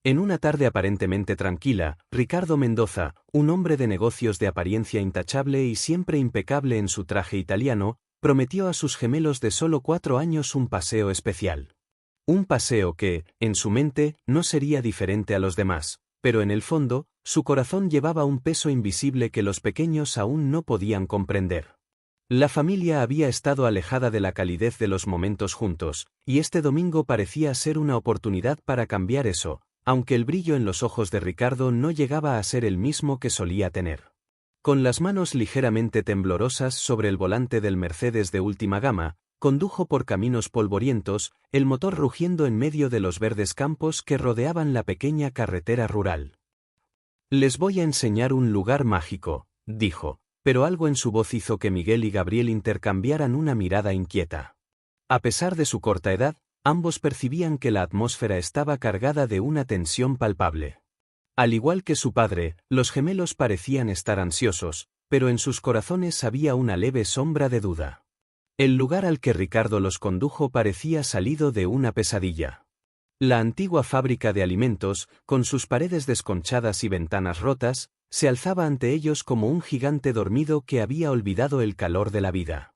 En una tarde aparentemente tranquila, Ricardo Mendoza, un hombre de negocios de apariencia intachable y siempre impecable en su traje italiano, prometió a sus gemelos de solo 4 años un paseo especial. Un paseo que, en su mente, no sería diferente a los demás, pero en el fondo, su corazón llevaba un peso invisible que los pequeños aún no podían comprender. La familia había estado alejada de la calidez de los momentos juntos, y este domingo parecía ser una oportunidad para cambiar eso, aunque el brillo en los ojos de Ricardo no llegaba a ser el mismo que solía tener. Con las manos ligeramente temblorosas sobre el volante del Mercedes de última gama, condujo por caminos polvorientos, el motor rugiendo en medio de los verdes campos que rodeaban la pequeña carretera rural. «Les voy a enseñar un lugar mágico», dijo, pero algo en su voz hizo que Miguel y Gabriel intercambiaran una mirada inquieta. A pesar de su corta edad, ambos percibían que la atmósfera estaba cargada de una tensión palpable. Al igual que su padre, los gemelos parecían estar ansiosos, pero en sus corazones había una leve sombra de duda. El lugar al que Ricardo los condujo parecía salido de una pesadilla. La antigua fábrica de alimentos, con sus paredes desconchadas y ventanas rotas, se alzaba ante ellos como un gigante dormido que había olvidado el calor de la vida.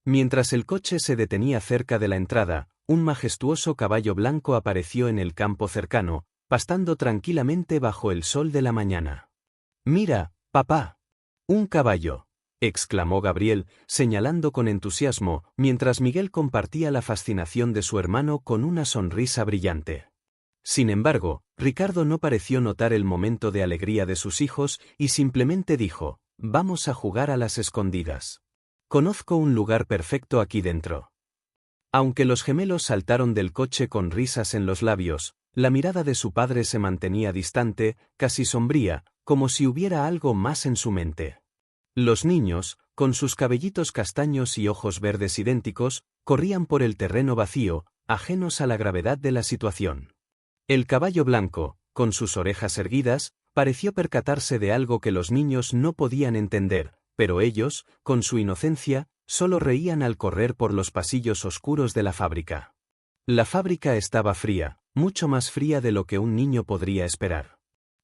Mientras el coche se detenía cerca de la entrada, un majestuoso caballo blanco apareció en el campo cercano, pastando tranquilamente bajo el sol de la mañana. «Mira, papá. Un caballo», exclamó Gabriel, señalando con entusiasmo, mientras Miguel compartía la fascinación de su hermano con una sonrisa brillante. Sin embargo, Ricardo no pareció notar el momento de alegría de sus hijos y simplemente dijo: «Vamos a jugar a las escondidas. Conozco un lugar perfecto aquí dentro». Aunque los gemelos saltaron del coche con risas en los labios, la mirada de su padre se mantenía distante, casi sombría, como si hubiera algo más en su mente. Los niños, con sus cabellitos castaños y ojos verdes idénticos, corrían por el terreno vacío, ajenos a la gravedad de la situación. El caballo blanco, con sus orejas erguidas, pareció percatarse de algo que los niños no podían entender, pero ellos, con su inocencia, solo reían al correr por los pasillos oscuros de la fábrica. La fábrica estaba fría, mucho más fría de lo que un niño podría esperar.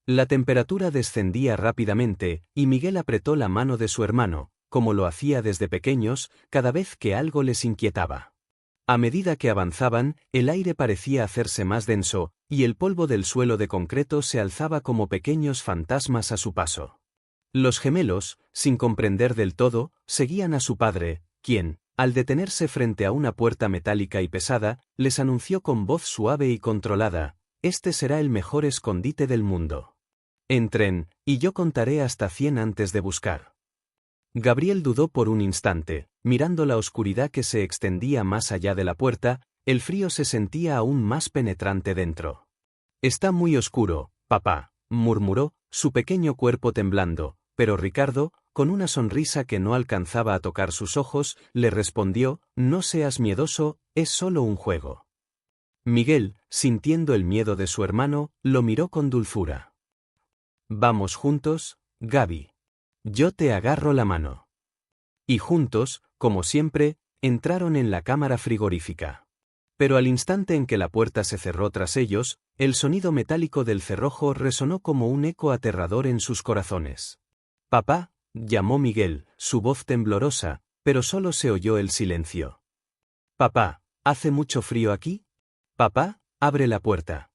La temperatura descendía rápidamente, y Miguel apretó la mano de su hermano, como lo hacía desde pequeños, cada vez que algo les inquietaba. A medida que avanzaban, el aire parecía hacerse más denso, y el polvo del suelo de concreto se alzaba como pequeños fantasmas a su paso. Los gemelos, sin comprender del todo, seguían a su padre, quien, al detenerse frente a una puerta metálica y pesada, les anunció con voz suave y controlada: «Este será el mejor escondite del mundo. Entren, y yo contaré hasta 100 antes de buscar». Gabriel dudó por un instante, mirando la oscuridad que se extendía más allá de la puerta. El frío se sentía aún más penetrante dentro. «Está muy oscuro, papá», murmuró, su pequeño cuerpo temblando, pero Ricardo, con una sonrisa que no alcanzaba a tocar sus ojos, le respondió: «No seas miedoso, es solo un juego». Miguel, sintiendo el miedo de su hermano, lo miró con dulzura. «Vamos juntos, Gaby. Yo te agarro la mano». Y juntos, como siempre, entraron en la cámara frigorífica. Pero al instante en que la puerta se cerró tras ellos, el sonido metálico del cerrojo resonó como un eco aterrador en sus corazones. «Papá», llamó Miguel, su voz temblorosa, pero solo se oyó el silencio. «Papá, ¿hace mucho frío aquí? Papá, abre la puerta».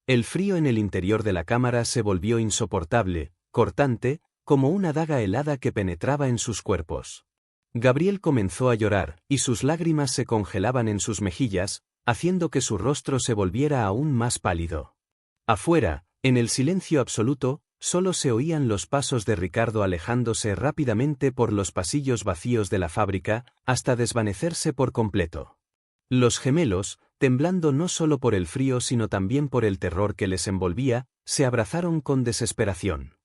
El frío en el interior de la cámara se volvió insoportable, cortante, como una daga helada que penetraba en sus cuerpos. Gabriel comenzó a llorar, y sus lágrimas se congelaban en sus mejillas, haciendo que su rostro se volviera aún más pálido. Afuera, en el silencio absoluto, solo se oían los pasos de Ricardo alejándose rápidamente por los pasillos vacíos de la fábrica, hasta desvanecerse por completo. Los gemelos, temblando no solo por el frío sino también por el terror que les envolvía, se abrazaron con desesperación.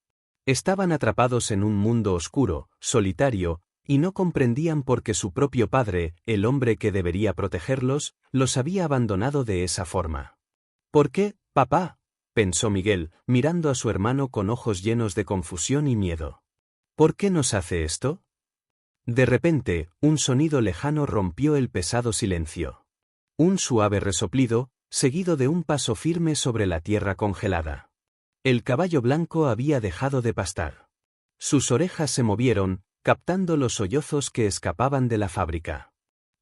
Estaban atrapados en un mundo oscuro, solitario, y no comprendían por qué su propio padre, el hombre que debería protegerlos, los había abandonado de esa forma. «¿Por qué, papá?», pensó Miguel, mirando a su hermano con ojos llenos de confusión y miedo. «¿Por qué nos hace esto?». De repente, un sonido lejano rompió el pesado silencio. Un suave resoplido, seguido de un paso firme sobre la tierra congelada. El caballo blanco había dejado de pastar. Sus orejas se movieron, captando los sollozos que escapaban de la fábrica.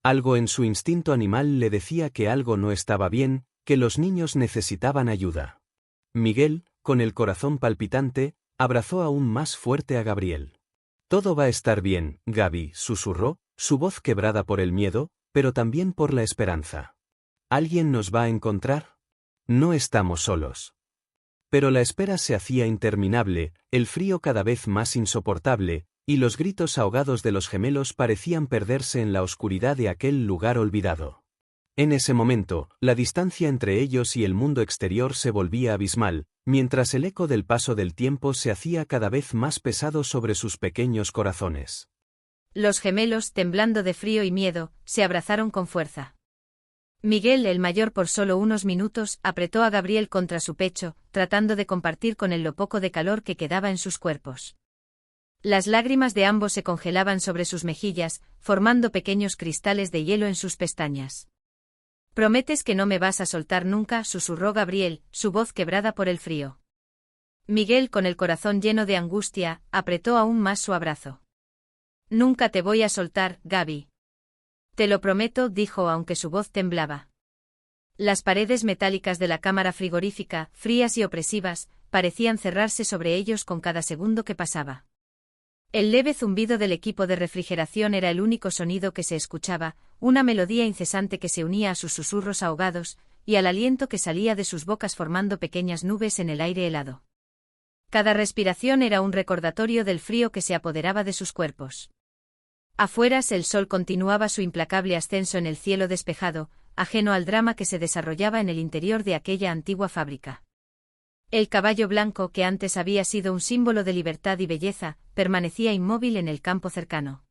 Algo en su instinto animal le decía que algo no estaba bien, que los niños necesitaban ayuda. Miguel, con el corazón palpitante, abrazó aún más fuerte a Gabriel. «Todo va a estar bien, Gaby», susurró, su voz quebrada por el miedo, pero también por la esperanza. «¿Alguien nos va a encontrar? No estamos solos». Pero la espera se hacía interminable, el frío cada vez más insoportable, y los gritos ahogados de los gemelos parecían perderse en la oscuridad de aquel lugar olvidado. En ese momento, la distancia entre ellos y el mundo exterior se volvía abismal, mientras el eco del paso del tiempo se hacía cada vez más pesado sobre sus pequeños corazones. Los gemelos, temblando de frío y miedo, se abrazaron con fuerza. Miguel, el mayor por solo unos minutos, apretó a Gabriel contra su pecho, tratando de compartir con él lo poco de calor que quedaba en sus cuerpos. Las lágrimas de ambos se congelaban sobre sus mejillas, formando pequeños cristales de hielo en sus pestañas. «¿Prometes que no me vas a soltar nunca?», susurró Gabriel, su voz quebrada por el frío. Miguel, con el corazón lleno de angustia, apretó aún más su abrazo. «Nunca te voy a soltar, Gaby. Te lo prometo», dijo aunque su voz temblaba. Las paredes metálicas de la cámara frigorífica, frías y opresivas, parecían cerrarse sobre ellos con cada segundo que pasaba. El leve zumbido del equipo de refrigeración era el único sonido que se escuchaba, una melodía incesante que se unía a sus susurros ahogados, y al aliento que salía de sus bocas formando pequeñas nubes en el aire helado. Cada respiración era un recordatorio del frío que se apoderaba de sus cuerpos. Afuera, el sol continuaba su implacable ascenso en el cielo despejado, ajeno al drama que se desarrollaba en el interior de aquella antigua fábrica. El caballo blanco, que antes había sido un símbolo de libertad y belleza, permanecía inmóvil en el campo cercano.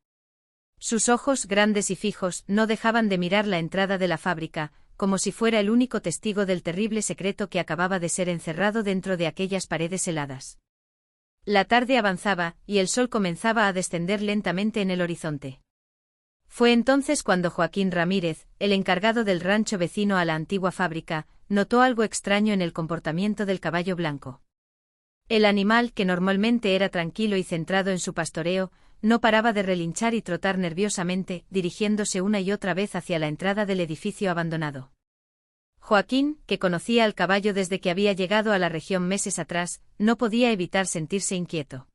Sus ojos, grandes y fijos, no dejaban de mirar la entrada de la fábrica, como si fuera el único testigo del terrible secreto que acababa de ser encerrado dentro de aquellas paredes heladas. La tarde avanzaba, y el sol comenzaba a descender lentamente en el horizonte. Fue entonces cuando Joaquín Ramírez, el encargado del rancho vecino a la antigua fábrica, notó algo extraño en el comportamiento del caballo blanco. El animal, que normalmente era tranquilo y centrado en su pastoreo, no paraba de relinchar y trotar nerviosamente, dirigiéndose una y otra vez hacia la entrada del edificio abandonado. Joaquín, que conocía al caballo desde que había llegado a la región meses atrás, no podía evitar sentirse inquieto.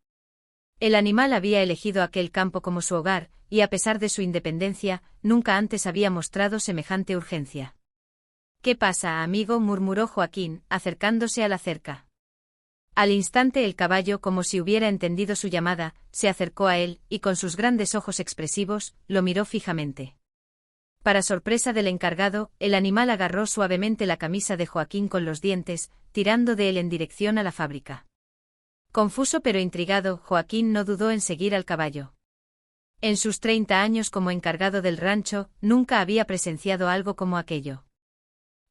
El animal había elegido aquel campo como su hogar, y a pesar de su independencia, nunca antes había mostrado semejante urgencia. «¿Qué pasa, amigo?», murmuró Joaquín, acercándose a la cerca. Al instante el caballo, como si hubiera entendido su llamada, se acercó a él, y con sus grandes ojos expresivos, lo miró fijamente. Para sorpresa del encargado, el animal agarró suavemente la camisa de Joaquín con los dientes, tirando de él en dirección a la fábrica. Confuso pero intrigado, Joaquín no dudó en seguir al caballo. En sus 30 años como encargado del rancho, nunca había presenciado algo como aquello.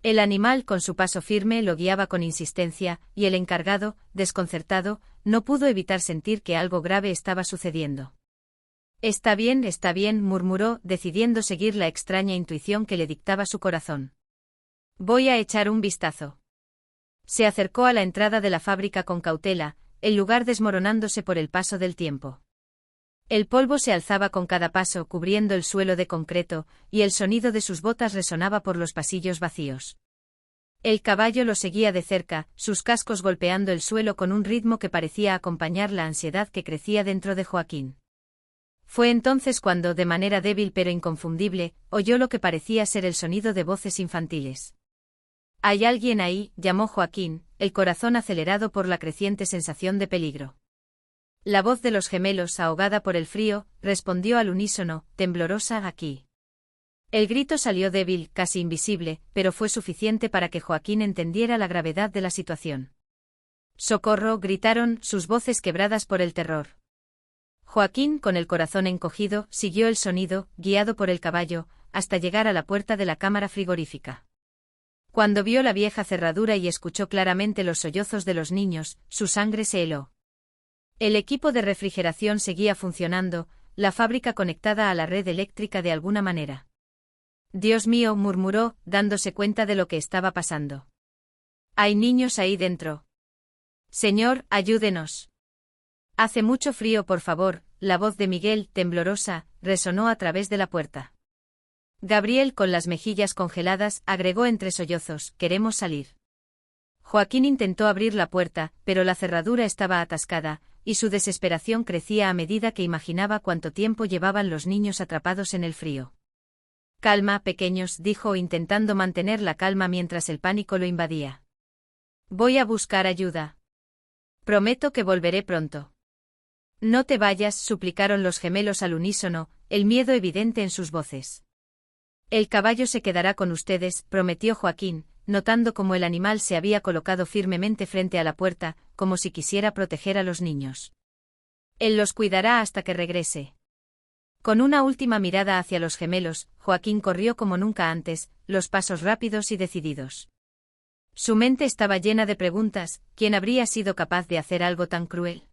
El animal, con su paso firme, lo guiaba con insistencia, y el encargado, desconcertado, no pudo evitar sentir que algo grave estaba sucediendo. Está bien», murmuró, decidiendo seguir la extraña intuición que le dictaba su corazón. «Voy a echar un vistazo». Se acercó a la entrada de la fábrica con cautela, el lugar desmoronándose por el paso del tiempo. El polvo se alzaba con cada paso, cubriendo el suelo de concreto, y el sonido de sus botas resonaba por los pasillos vacíos. El caballo lo seguía de cerca, sus cascos golpeando el suelo con un ritmo que parecía acompañar la ansiedad que crecía dentro de Joaquín. Fue entonces cuando, de manera débil pero inconfundible, oyó lo que parecía ser el sonido de voces infantiles. «¿Hay alguien ahí?», llamó Joaquín, el corazón acelerado por la creciente sensación de peligro. La voz de los gemelos, ahogada por el frío, respondió al unísono, temblorosa: «Aquí». El grito salió débil, casi invisible, pero fue suficiente para que Joaquín entendiera la gravedad de la situación. «¡Socorro!», gritaron, sus voces quebradas por el terror. Joaquín, con el corazón encogido, siguió el sonido, guiado por el caballo, hasta llegar a la puerta de la cámara frigorífica. Cuando vio la vieja cerradura y escuchó claramente los sollozos de los niños, su sangre se heló. El equipo de refrigeración seguía funcionando, la fábrica conectada a la red eléctrica de alguna manera. Dios mío, murmuró, dándose cuenta de lo que estaba pasando. Hay niños ahí dentro. Señor, ayúdenos. Hace mucho frío, por favor. La voz de Miguel, temblorosa, resonó a través de la puerta. Gabriel, con las mejillas congeladas, agregó entre sollozos, queremos salir. Joaquín intentó abrir la puerta, pero la cerradura estaba atascada, y su desesperación crecía a medida que imaginaba cuánto tiempo llevaban los niños atrapados en el frío. Calma, pequeños, dijo, intentando mantener la calma mientras el pánico lo invadía. Voy a buscar ayuda. Prometo que volveré pronto. No te vayas, suplicaron los gemelos al unísono, el miedo evidente en sus voces. El caballo se quedará con ustedes, prometió Joaquín, notando cómo el animal se había colocado firmemente frente a la puerta, como si quisiera proteger a los niños. Él los cuidará hasta que regrese. Con una última mirada hacia los gemelos, Joaquín corrió como nunca antes, los pasos rápidos y decididos. Su mente estaba llena de preguntas. ¿Quién habría sido capaz de hacer algo tan cruel?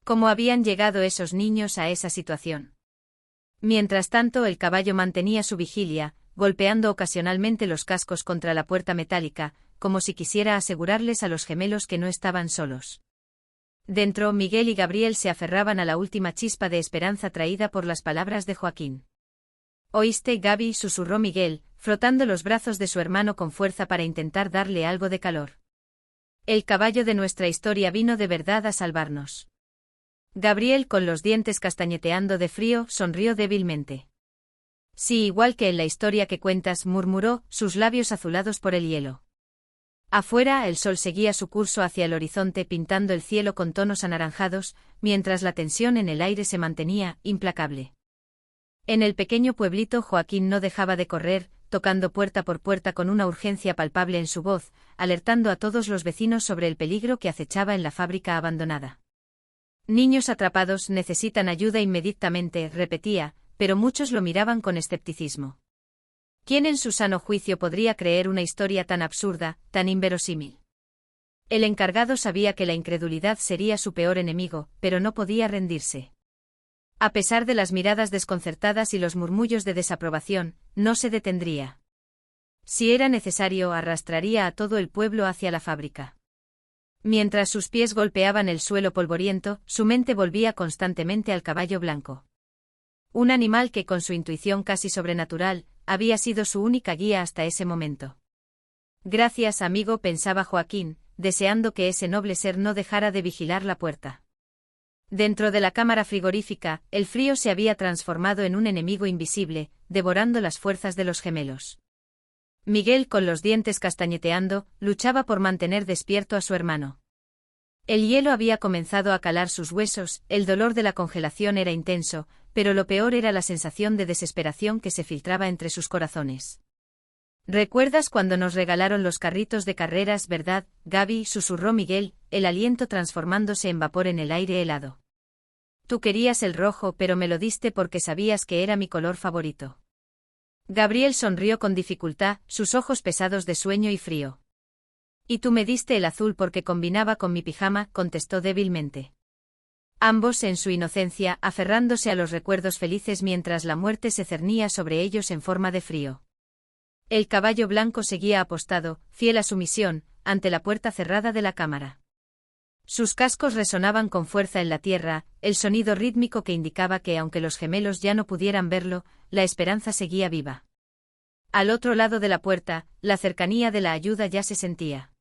¿Cómo habían llegado esos niños a esa situación? Mientras tanto, el caballo mantenía su vigilia, golpeando ocasionalmente los cascos contra la puerta metálica, como si quisiera asegurarles a los gemelos que no estaban solos. Dentro, Miguel y Gabriel se aferraban a la última chispa de esperanza traída por las palabras de Joaquín. ¿Oíste, Gaby?, susurró Miguel, frotando los brazos de su hermano con fuerza para intentar darle algo de calor. El caballo de nuestra historia vino de verdad a salvarnos. Gabriel, con los dientes castañeteando de frío, sonrió débilmente. Sí, igual que en la historia que cuentas, murmuró, sus labios azulados por el hielo. Afuera, el sol seguía su curso hacia el horizonte pintando el cielo con tonos anaranjados, mientras la tensión en el aire se mantenía implacable. En el pequeño pueblito, Joaquín no dejaba de correr, tocando puerta por puerta con una urgencia palpable en su voz, alertando a todos los vecinos sobre el peligro que acechaba en la fábrica abandonada. Niños atrapados necesitan ayuda inmediatamente, repetía, pero muchos lo miraban con escepticismo. ¿Quién en su sano juicio podría creer una historia tan absurda, tan inverosímil? El encargado sabía que la incredulidad sería su peor enemigo, pero no podía rendirse. A pesar de las miradas desconcertadas y los murmullos de desaprobación, no se detendría. Si era necesario, arrastraría a todo el pueblo hacia la fábrica. Mientras sus pies golpeaban el suelo polvoriento, su mente volvía constantemente al caballo blanco. Un animal que, con su intuición casi sobrenatural, había sido su única guía hasta ese momento. Gracias, amigo, pensaba Joaquín, deseando que ese noble ser no dejara de vigilar la puerta. Dentro de la cámara frigorífica, el frío se había transformado en un enemigo invisible, devorando las fuerzas de los gemelos. Miguel, con los dientes castañeteando, luchaba por mantener despierto a su hermano. El hielo había comenzado a calar sus huesos, el dolor de la congelación era intenso, pero lo peor era la sensación de desesperación que se filtraba entre sus corazones. ¿Recuerdas cuando nos regalaron los carritos de carreras, verdad, Gaby?, susurró Miguel, el aliento transformándose en vapor en el aire helado. Tú querías el rojo, pero me lo diste porque sabías que era mi color favorito. Gabriel sonrió con dificultad, sus ojos pesados de sueño y frío. Y tú me diste el azul porque combinaba con mi pijama, contestó débilmente. Ambos, en su inocencia, aferrándose a los recuerdos felices mientras la muerte se cernía sobre ellos en forma de frío. El caballo blanco seguía apostado, fiel a su misión, ante la puerta cerrada de la cámara. Sus cascos resonaban con fuerza en la tierra, el sonido rítmico que indicaba que, aunque los gemelos ya no pudieran verlo, la esperanza seguía viva. Al otro lado de la puerta, la cercanía de la ayuda ya se sentía.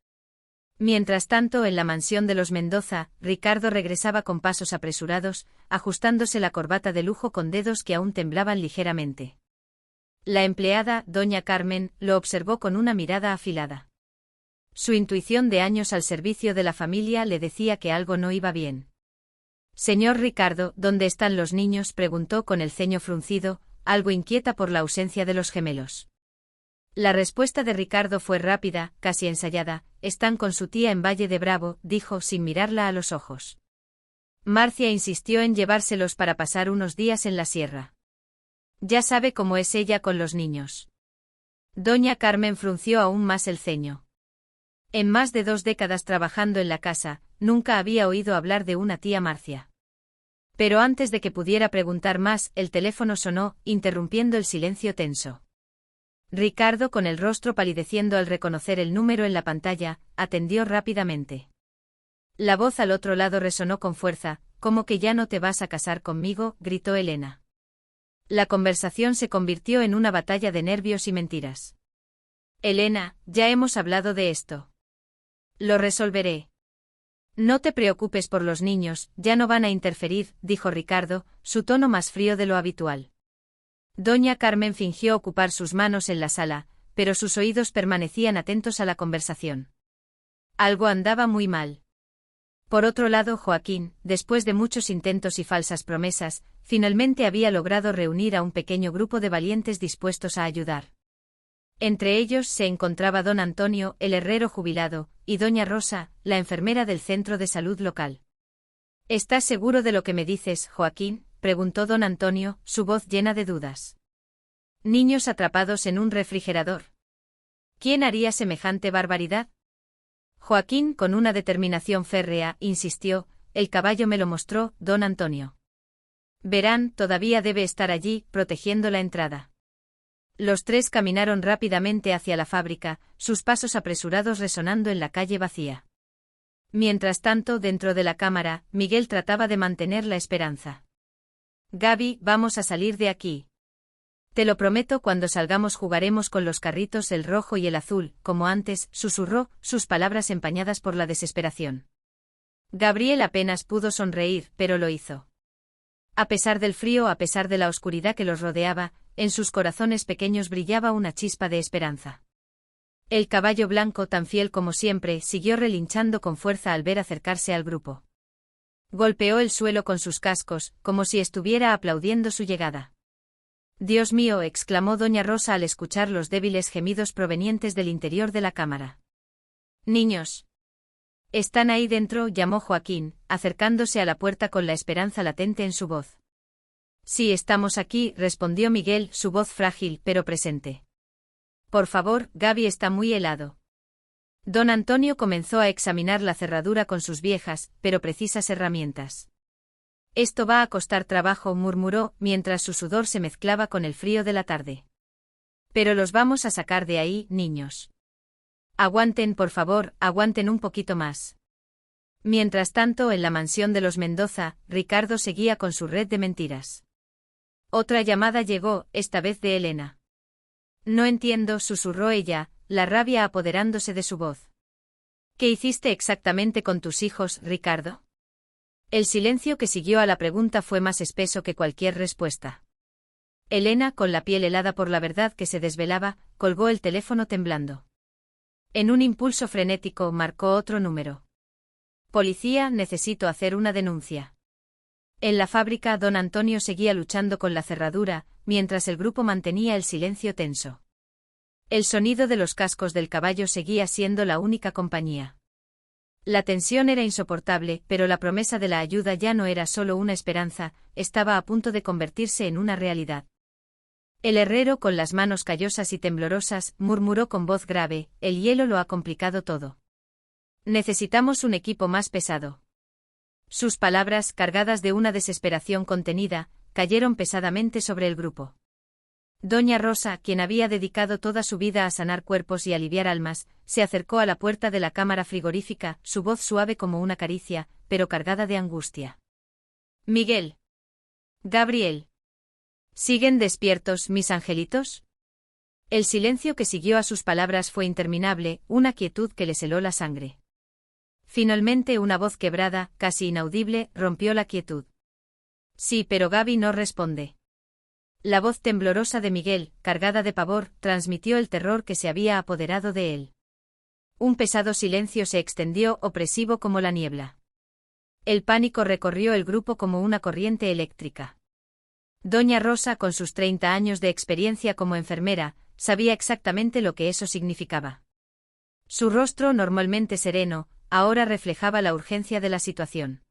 Mientras tanto, en la mansión de los Mendoza, Ricardo regresaba con pasos apresurados, ajustándose la corbata de lujo con dedos que aún temblaban ligeramente. La empleada, doña Carmen, lo observó con una mirada afilada. Su intuición de años al servicio de la familia le decía que algo no iba bien. Señor Ricardo, ¿dónde están los niños?, preguntó con el ceño fruncido, algo inquieta por la ausencia de los gemelos. La respuesta de Ricardo fue rápida, casi ensayada. Están con su tía en Valle de Bravo, dijo sin mirarla a los ojos. Marcia insistió en llevárselos para pasar unos días en la sierra. Ya sabe cómo es ella con los niños. Doña Carmen frunció aún más el ceño. En más de 2 décadas trabajando en la casa, nunca había oído hablar de una tía Marcia. Pero antes de que pudiera preguntar más, el teléfono sonó, interrumpiendo el silencio tenso. Ricardo, con el rostro palideciendo al reconocer el número en la pantalla, atendió rápidamente. La voz al otro lado resonó con fuerza. «¿Cómo que ya no te vas a casar conmigo?», gritó Elena. La conversación se convirtió en una batalla de nervios y mentiras. «Elena, ya hemos hablado de esto. Lo resolveré. No te preocupes por los niños, ya no van a interferir», dijo Ricardo, su tono más frío de lo habitual. Doña Carmen fingió ocupar sus manos en la sala, pero sus oídos permanecían atentos a la conversación. Algo andaba muy mal. Por otro lado, Joaquín, después de muchos intentos y falsas promesas, finalmente había logrado reunir a un pequeño grupo de valientes dispuestos a ayudar. Entre ellos se encontraba don Antonio, el herrero jubilado, y doña Rosa, la enfermera del centro de salud local. «¿Estás seguro de lo que me dices, Joaquín?», preguntó don Antonio, su voz llena de dudas. «Niños atrapados en un refrigerador. ¿Quién haría semejante barbaridad?». Joaquín, con una determinación férrea, insistió: «El caballo me lo mostró, don Antonio. Verán, todavía debe estar allí, protegiendo la entrada». Los tres caminaron rápidamente hacia la fábrica, sus pasos apresurados resonando en la calle vacía. Mientras tanto, dentro de la cámara, Miguel trataba de mantener la esperanza. «Gaby, vamos a salir de aquí. Te lo prometo, cuando salgamos jugaremos con los carritos el rojo y el azul, como antes», susurró, sus palabras empañadas por la desesperación. Gabriel apenas pudo sonreír, pero lo hizo. A pesar del frío, a pesar de la oscuridad que los rodeaba, en sus corazones pequeños brillaba una chispa de esperanza. El caballo blanco, tan fiel como siempre, siguió relinchando con fuerza al ver acercarse al grupo. Golpeó el suelo con sus cascos, como si estuviera aplaudiendo su llegada. «Dios mío», exclamó doña Rosa al escuchar los débiles gemidos provenientes del interior de la cámara. «Niños. ¿Están ahí dentro?», llamó Joaquín, acercándose a la puerta con la esperanza latente en su voz. «Sí, estamos aquí», respondió Miguel, su voz frágil pero presente. «Por favor, Gaby está muy helado». Don Antonio comenzó a examinar la cerradura con sus viejas, pero precisas herramientas. «Esto va a costar trabajo», murmuró, mientras su sudor se mezclaba con el frío de la tarde. «Pero los vamos a sacar de ahí, niños. Aguanten, por favor, aguanten un poquito más». Mientras tanto, en la mansión de los Mendoza, Ricardo seguía con su red de mentiras. Otra llamada llegó, esta vez de Elena. «No entiendo», susurró ella, la rabia apoderándose de su voz. «¿Qué hiciste exactamente con tus hijos, Ricardo?». El silencio que siguió a la pregunta fue más espeso que cualquier respuesta. Elena, con la piel helada por la verdad que se desvelaba, colgó el teléfono temblando. En un impulso frenético marcó otro número. «Policía, necesito hacer una denuncia». En la fábrica, don Antonio seguía luchando con la cerradura, mientras el grupo mantenía el silencio tenso. El sonido de los cascos del caballo seguía siendo la única compañía. La tensión era insoportable, pero la promesa de la ayuda ya no era solo una esperanza, estaba a punto de convertirse en una realidad. El herrero, con las manos callosas y temblorosas, murmuró con voz grave: «El hielo lo ha complicado todo. Necesitamos un equipo más pesado». Sus palabras, cargadas de una desesperación contenida, cayeron pesadamente sobre el grupo. Doña Rosa, quien había dedicado toda su vida a sanar cuerpos y aliviar almas, se acercó a la puerta de la cámara frigorífica, su voz suave como una caricia, pero cargada de angustia. «Miguel. Gabriel. ¿Siguen despiertos, mis angelitos?». El silencio que siguió a sus palabras fue interminable, una quietud que les heló la sangre. Finalmente una voz quebrada, casi inaudible, rompió la quietud. «Sí, pero Gaby no responde». La voz temblorosa de Miguel, cargada de pavor, transmitió el terror que se había apoderado de él. Un pesado silencio se extendió, opresivo como la niebla. El pánico recorrió el grupo como una corriente eléctrica. Doña Rosa, con sus 30 años de experiencia como enfermera, sabía exactamente lo que eso significaba. Su rostro, normalmente sereno, ahora reflejaba la urgencia de la situación.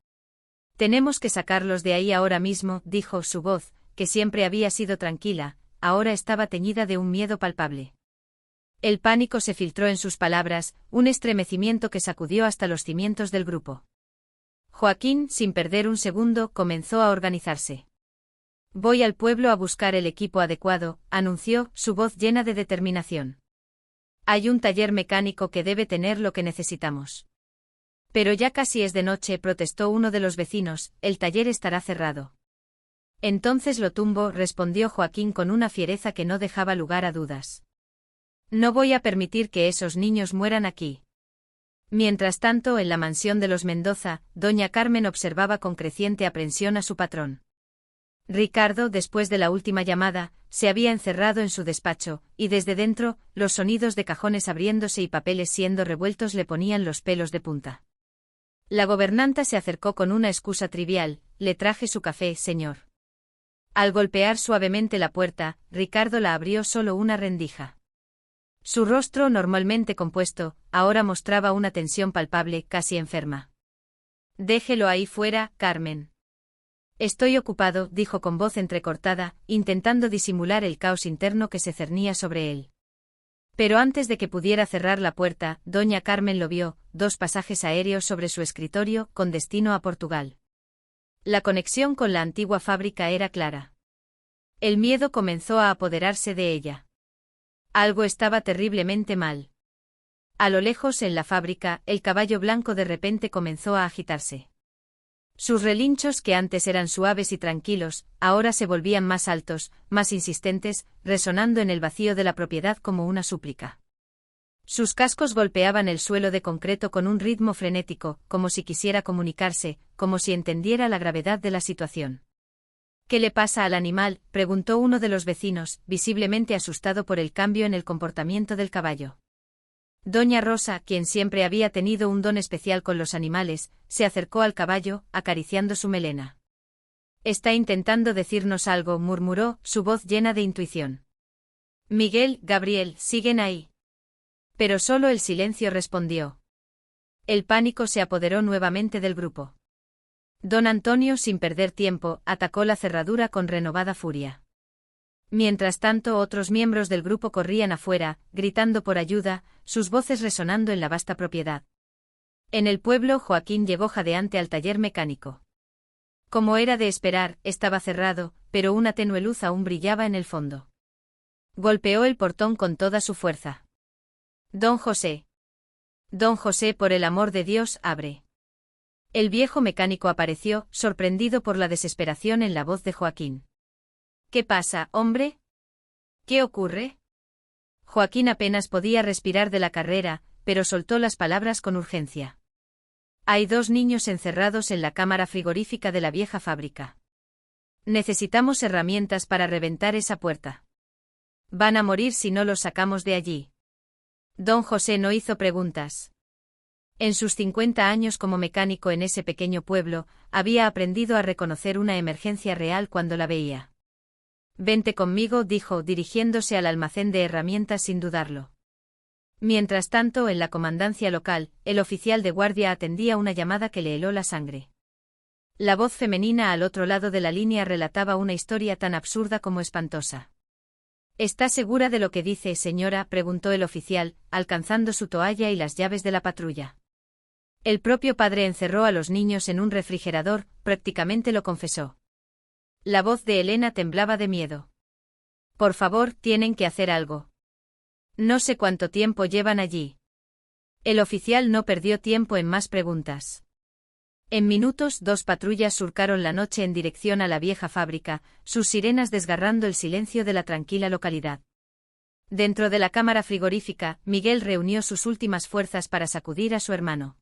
«Tenemos que sacarlos de ahí ahora mismo», dijo, su voz, que siempre había sido tranquila, ahora estaba teñida de un miedo palpable. El pánico se filtró en sus palabras, un estremecimiento que sacudió hasta los cimientos del grupo. Joaquín, sin perder un segundo, comenzó a organizarse. Voy al pueblo a buscar el equipo adecuado, anunció, su voz llena de determinación. Hay un taller mecánico que debe tener lo que necesitamos. Pero ya casi es de noche, protestó uno de los vecinos, el taller estará cerrado. Entonces lo tumbo, respondió Joaquín con una fiereza que no dejaba lugar a dudas. No voy a permitir que esos niños mueran aquí. Mientras tanto, en la mansión de los Mendoza, doña Carmen observaba con creciente aprensión a su patrón. Ricardo, después de la última llamada, se había encerrado en su despacho, y desde dentro, los sonidos de cajones abriéndose y papeles siendo revueltos le ponían los pelos de punta. La gobernanta se acercó con una excusa trivial: le traje su café, señor. Al golpear suavemente la puerta, Ricardo la abrió solo una rendija. Su rostro, normalmente compuesto, ahora mostraba una tensión palpable, casi enferma. Déjelo ahí fuera, Carmen. Estoy ocupado, dijo con voz entrecortada, intentando disimular el caos interno que se cernía sobre él. Pero antes de que pudiera cerrar la puerta, doña Carmen lo vio, 2 pasajes aéreos sobre su escritorio, con destino a Portugal. La conexión con la antigua fábrica era clara. El miedo comenzó a apoderarse de ella. Algo estaba terriblemente mal. A lo lejos, en la fábrica, el caballo blanco de repente comenzó a agitarse. Sus relinchos, que antes eran suaves y tranquilos, ahora se volvían más altos, más insistentes, resonando en el vacío de la propiedad como una súplica. Sus cascos golpeaban el suelo de concreto con un ritmo frenético, como si quisiera comunicarse, como si entendiera la gravedad de la situación. ¿Qué le pasa al animal?, preguntó uno de los vecinos, visiblemente asustado por el cambio en el comportamiento del caballo. Doña Rosa, quien siempre había tenido un don especial con los animales, se acercó al caballo, acariciando su melena. Está intentando decirnos algo, murmuró, su voz llena de intuición. Miguel, Gabriel, ¿siguen ahí? Pero solo el silencio respondió. El pánico se apoderó nuevamente del grupo. Don Antonio, sin perder tiempo, atacó la cerradura con renovada furia. Mientras tanto, otros miembros del grupo corrían afuera, gritando por ayuda, sus voces resonando en la vasta propiedad. En el pueblo, Joaquín llegó jadeante al taller mecánico. Como era de esperar, estaba cerrado, pero una tenue luz aún brillaba en el fondo. Golpeó el portón con toda su fuerza. Don José. Don José, por el amor de Dios, abre. El viejo mecánico apareció, sorprendido por la desesperación en la voz de Joaquín. ¿Qué pasa, hombre? ¿Qué ocurre? Joaquín apenas podía respirar de la carrera, pero soltó las palabras con urgencia. Hay 2 niños encerrados en la cámara frigorífica de la vieja fábrica. Necesitamos herramientas para reventar esa puerta. Van a morir si no los sacamos de allí. Don José no hizo preguntas. En sus 50 años como mecánico en ese pequeño pueblo, había aprendido a reconocer una emergencia real cuando la veía. Vente conmigo, dijo, dirigiéndose al almacén de herramientas sin dudarlo. Mientras tanto, en la comandancia local, el oficial de guardia atendía una llamada que le heló la sangre. La voz femenina al otro lado de la línea relataba una historia tan absurda como espantosa. ¿Está segura de lo que dice, señora?, preguntó el oficial, alcanzando su toalla y las llaves de la patrulla. El propio padre encerró a los niños en un refrigerador, prácticamente lo confesó. La voz de Elena temblaba de miedo. Por favor, tienen que hacer algo. No sé cuánto tiempo llevan allí. El oficial no perdió tiempo en más preguntas. En minutos, 2 patrullas surcaron la noche en dirección a la vieja fábrica, sus sirenas desgarrando el silencio de la tranquila localidad. Dentro de la cámara frigorífica, Miguel reunió sus últimas fuerzas para sacudir a su hermano.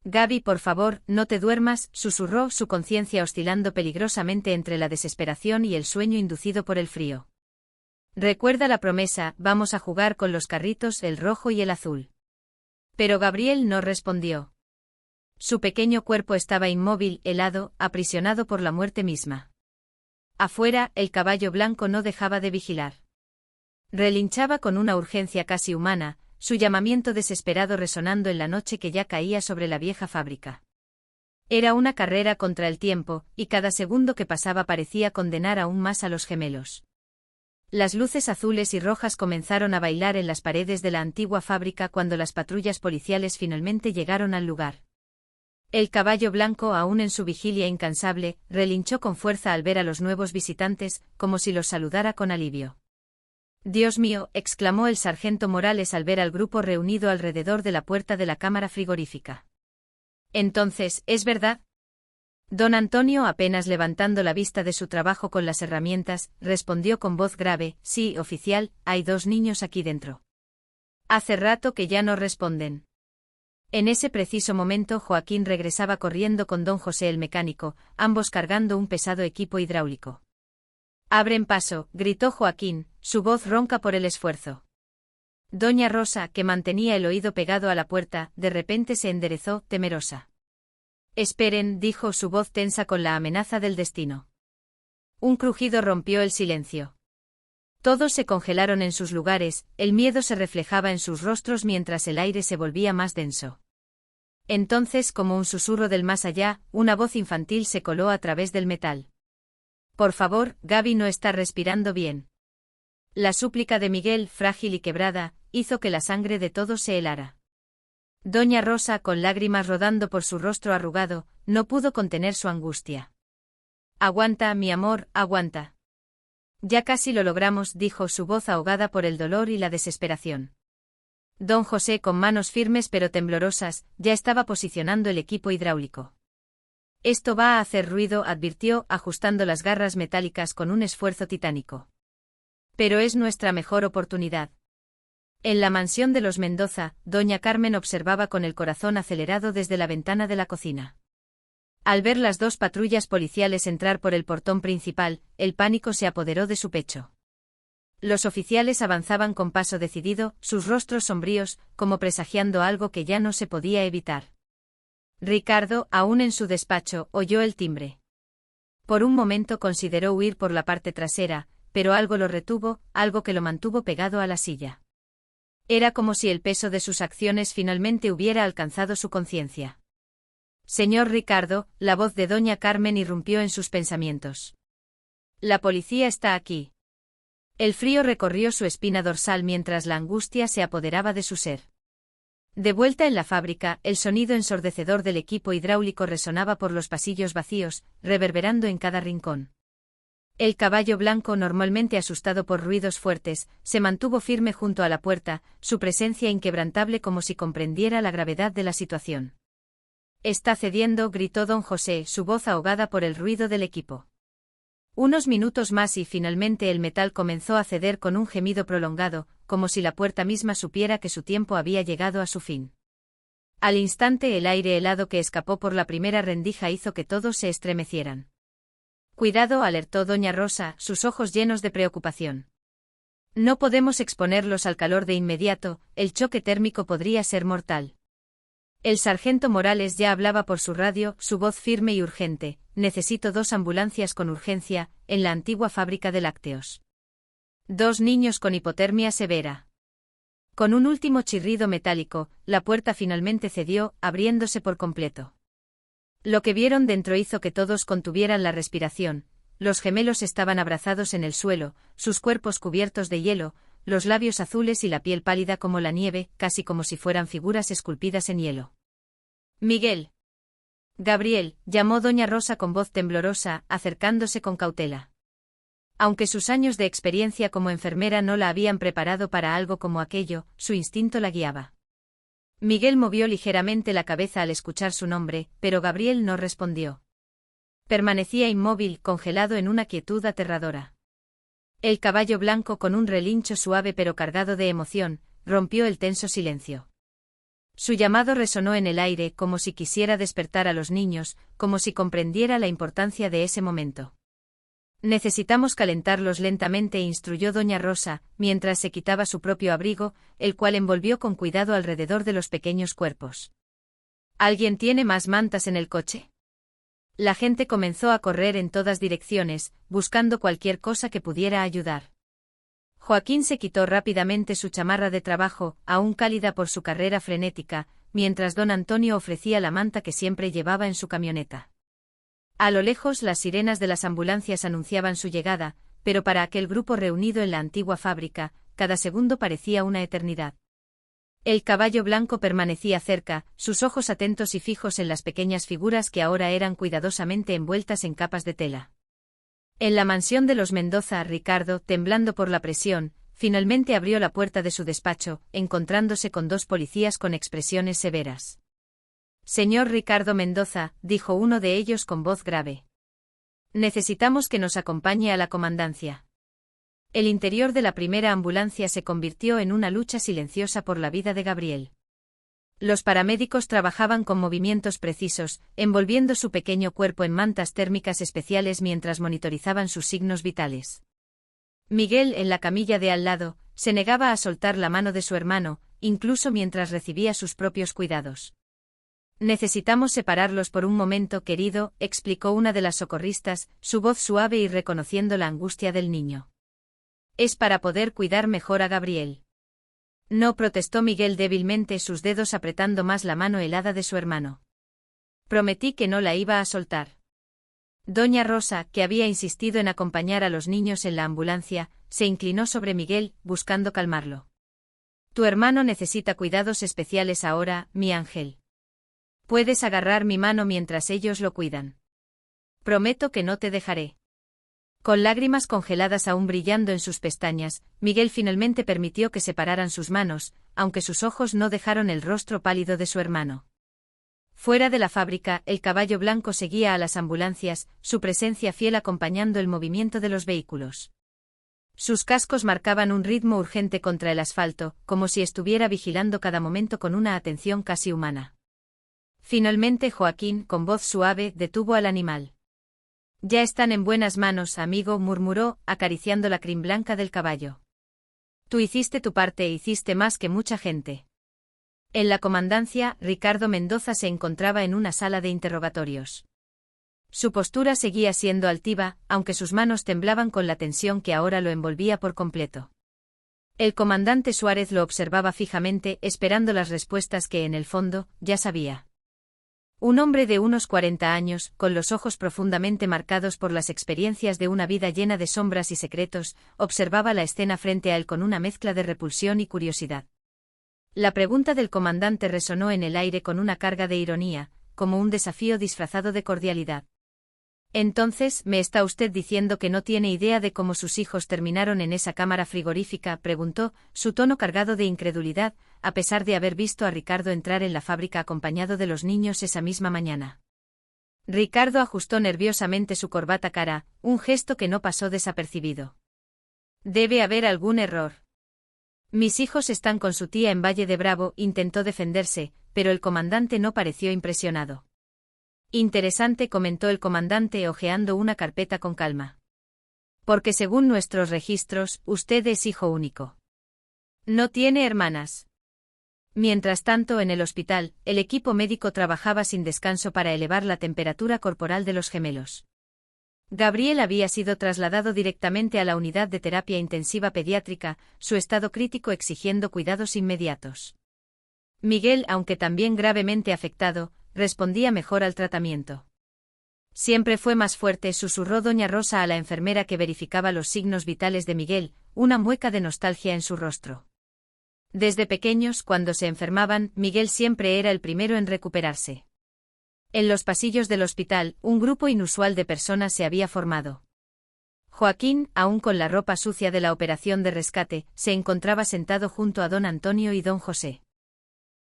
Gaby, por favor, no te duermas, susurró, su conciencia oscilando peligrosamente entre la desesperación y el sueño inducido por el frío. Recuerda la promesa, vamos a jugar con los carritos, el rojo y el azul. Pero Gabriel no respondió. Su pequeño cuerpo estaba inmóvil, helado, aprisionado por la muerte misma. Afuera, el caballo blanco no dejaba de vigilar. Relinchaba con una urgencia casi humana, su llamamiento desesperado resonando en la noche que ya caía sobre la vieja fábrica. Era una carrera contra el tiempo, y cada segundo que pasaba parecía condenar aún más a los gemelos. Las luces azules y rojas comenzaron a bailar en las paredes de la antigua fábrica cuando las patrullas policiales finalmente llegaron al lugar. El caballo blanco, aún en su vigilia incansable, relinchó con fuerza al ver a los nuevos visitantes, como si los saludara con alivio. «Dios mío», exclamó el sargento Morales al ver al grupo reunido alrededor de la puerta de la cámara frigorífica. «Entonces, ¿es verdad?». Don Antonio, apenas levantando la vista de su trabajo con las herramientas, respondió con voz grave: «Sí, oficial, hay 2 niños aquí dentro». «Hace rato que ya no responden». En ese preciso momento Joaquín regresaba corriendo con don José el mecánico, ambos cargando un pesado equipo hidráulico. «Abren paso», gritó Joaquín, su voz ronca por el esfuerzo. Doña Rosa, que mantenía el oído pegado a la puerta, de repente se enderezó, temerosa. «Esperen», dijo su voz tensa con la amenaza del destino. Un crujido rompió el silencio. Todos se congelaron en sus lugares, el miedo se reflejaba en sus rostros mientras el aire se volvía más denso. Entonces, como un susurro del más allá, una voz infantil se coló a través del metal. «Por favor, Gaby no está respirando bien». La súplica de Miguel, frágil y quebrada, hizo que la sangre de todos se helara. Doña Rosa, con lágrimas rodando por su rostro arrugado, no pudo contener su angustia. «Aguanta, mi amor, aguanta. Ya casi lo logramos», dijo su voz ahogada por el dolor y la desesperación. Don José, con manos firmes pero temblorosas, ya estaba posicionando el equipo hidráulico. «Esto va a hacer ruido», advirtió, ajustando las garras metálicas con un esfuerzo titánico. «Pero es nuestra mejor oportunidad». En la mansión de los Mendoza, doña Carmen observaba con el corazón acelerado desde la ventana de la cocina. Al ver las 2 patrullas policiales entrar por el portón principal, el pánico se apoderó de su pecho. Los oficiales avanzaban con paso decidido, sus rostros sombríos, como presagiando algo que ya no se podía evitar. Ricardo, aún en su despacho, oyó el timbre. Por un momento consideró huir por la parte trasera, pero algo lo retuvo, algo que lo mantuvo pegado a la silla. Era como si el peso de sus acciones finalmente hubiera alcanzado su conciencia. «Señor Ricardo», la voz de doña Carmen irrumpió en sus pensamientos. «La policía está aquí». El frío recorrió su espina dorsal mientras la angustia se apoderaba de su ser. De vuelta en la fábrica, el sonido ensordecedor del equipo hidráulico resonaba por los pasillos vacíos, reverberando en cada rincón. El caballo blanco, normalmente asustado por ruidos fuertes, se mantuvo firme junto a la puerta, su presencia inquebrantable como si comprendiera la gravedad de la situación. «Está cediendo», gritó don José, su voz ahogada por el ruido del equipo. Unos minutos más y finalmente el metal comenzó a ceder con un gemido prolongado, como si la puerta misma supiera que su tiempo había llegado a su fin. Al instante el aire helado que escapó por la primera rendija hizo que todos se estremecieran. «Cuidado», alertó doña Rosa, sus ojos llenos de preocupación. «No podemos exponerlos al calor de inmediato, el choque térmico podría ser mortal». El sargento Morales ya hablaba por su radio, su voz firme y urgente: «Necesito 2 ambulancias con urgencia, en la antigua fábrica de lácteos. 2 niños con hipotermia severa». Con un último chirrido metálico, la puerta finalmente cedió, abriéndose por completo. Lo que vieron dentro hizo que todos contuvieran la respiración. Los gemelos estaban abrazados en el suelo, sus cuerpos cubiertos de hielo, los labios azules y la piel pálida como la nieve, casi como si fueran figuras esculpidas en hielo. «Miguel». «Gabriel», llamó doña Rosa con voz temblorosa, acercándose con cautela. Aunque sus años de experiencia como enfermera no la habían preparado para algo como aquello, su instinto la guiaba. Miguel movió ligeramente la cabeza al escuchar su nombre, pero Gabriel no respondió. Permanecía inmóvil, congelado en una quietud aterradora. El caballo blanco, con un relincho suave pero cargado de emoción, rompió el tenso silencio. Su llamado resonó en el aire como si quisiera despertar a los niños, como si comprendiera la importancia de ese momento. «Necesitamos calentarlos lentamente», instruyó doña Rosa, mientras se quitaba su propio abrigo, el cual envolvió con cuidado alrededor de los pequeños cuerpos. «¿Alguien tiene más mantas en el coche?». La gente comenzó a correr en todas direcciones, buscando cualquier cosa que pudiera ayudar. Joaquín se quitó rápidamente su chamarra de trabajo, aún cálida por su carrera frenética, mientras don Antonio ofrecía la manta que siempre llevaba en su camioneta. A lo lejos las sirenas de las ambulancias anunciaban su llegada, pero para aquel grupo reunido en la antigua fábrica, cada segundo parecía una eternidad. El caballo blanco permanecía cerca, sus ojos atentos y fijos en las pequeñas figuras que ahora eran cuidadosamente envueltas en capas de tela. En la mansión de los Mendoza, Ricardo, temblando por la presión, finalmente abrió la puerta de su despacho, encontrándose con dos policías con expresiones severas. «Señor Ricardo Mendoza», dijo uno de ellos con voz grave. «Necesitamos que nos acompañe a la comandancia». El interior de la primera ambulancia se convirtió en una lucha silenciosa por la vida de Gabriel. Los paramédicos trabajaban con movimientos precisos, envolviendo su pequeño cuerpo en mantas térmicas especiales mientras monitorizaban sus signos vitales. Miguel, en la camilla de al lado, se negaba a soltar la mano de su hermano, incluso mientras recibía sus propios cuidados. «Necesitamos separarlos por un momento, querido», explicó una de las socorristas, su voz suave y reconociendo la angustia del niño. «Es para poder cuidar mejor a Gabriel». «No», protestó Miguel débilmente, sus dedos apretando más la mano helada de su hermano. «Prometí que no la iba a soltar». Doña Rosa, que había insistido en acompañar a los niños en la ambulancia, se inclinó sobre Miguel, buscando calmarlo. «Tu hermano necesita cuidados especiales ahora, mi ángel. Puedes agarrar mi mano mientras ellos lo cuidan. Prometo que no te dejaré». Con lágrimas congeladas aún brillando en sus pestañas, Miguel finalmente permitió que separaran sus manos, aunque sus ojos no dejaron el rostro pálido de su hermano. Fuera de la fábrica, el caballo blanco seguía a las ambulancias, su presencia fiel acompañando el movimiento de los vehículos. Sus cascos marcaban un ritmo urgente contra el asfalto, como si estuviera vigilando cada momento con una atención casi humana. Finalmente Joaquín, con voz suave, detuvo al animal. «Ya están en buenas manos, amigo», murmuró, acariciando la crin blanca del caballo. «Tú hiciste tu parte e hiciste más que mucha gente». En la comandancia, Ricardo Mendoza se encontraba en una sala de interrogatorios. Su postura seguía siendo altiva, aunque sus manos temblaban con la tensión que ahora lo envolvía por completo. El comandante Suárez lo observaba fijamente, esperando las respuestas que en el fondo, ya sabía. Un hombre de unos 40 años, con los ojos profundamente marcados por las experiencias de una vida llena de sombras y secretos, observaba la escena frente a él con una mezcla de repulsión y curiosidad. La pregunta del comandante resonó en el aire con una carga de ironía, como un desafío disfrazado de cordialidad. «Entonces, ¿me está usted diciendo que no tiene idea de cómo sus hijos terminaron en esa cámara frigorífica?», preguntó, su tono cargado de incredulidad, a pesar de haber visto a Ricardo entrar en la fábrica acompañado de los niños esa misma mañana. Ricardo ajustó nerviosamente su corbata cara, un gesto que no pasó desapercibido. «Debe haber algún error. Mis hijos están con su tía en Valle de Bravo», intentó defenderse, pero el comandante no pareció impresionado. «Interesante», comentó el comandante hojeando una carpeta con calma. «Porque según nuestros registros, usted es hijo único. No tiene hermanas». Mientras tanto, en el hospital, el equipo médico trabajaba sin descanso para elevar la temperatura corporal de los gemelos. Gabriel había sido trasladado directamente a la unidad de terapia intensiva pediátrica, su estado crítico exigiendo cuidados inmediatos. Miguel, aunque también gravemente afectado, respondía mejor al tratamiento. «Siempre fue más fuerte», susurró doña Rosa a la enfermera que verificaba los signos vitales de Miguel, una mueca de nostalgia en su rostro. Desde pequeños, cuando se enfermaban, Miguel siempre era el primero en recuperarse. En los pasillos del hospital, un grupo inusual de personas se había formado. Joaquín, aún con la ropa sucia de la operación de rescate, se encontraba sentado junto a don Antonio y don José.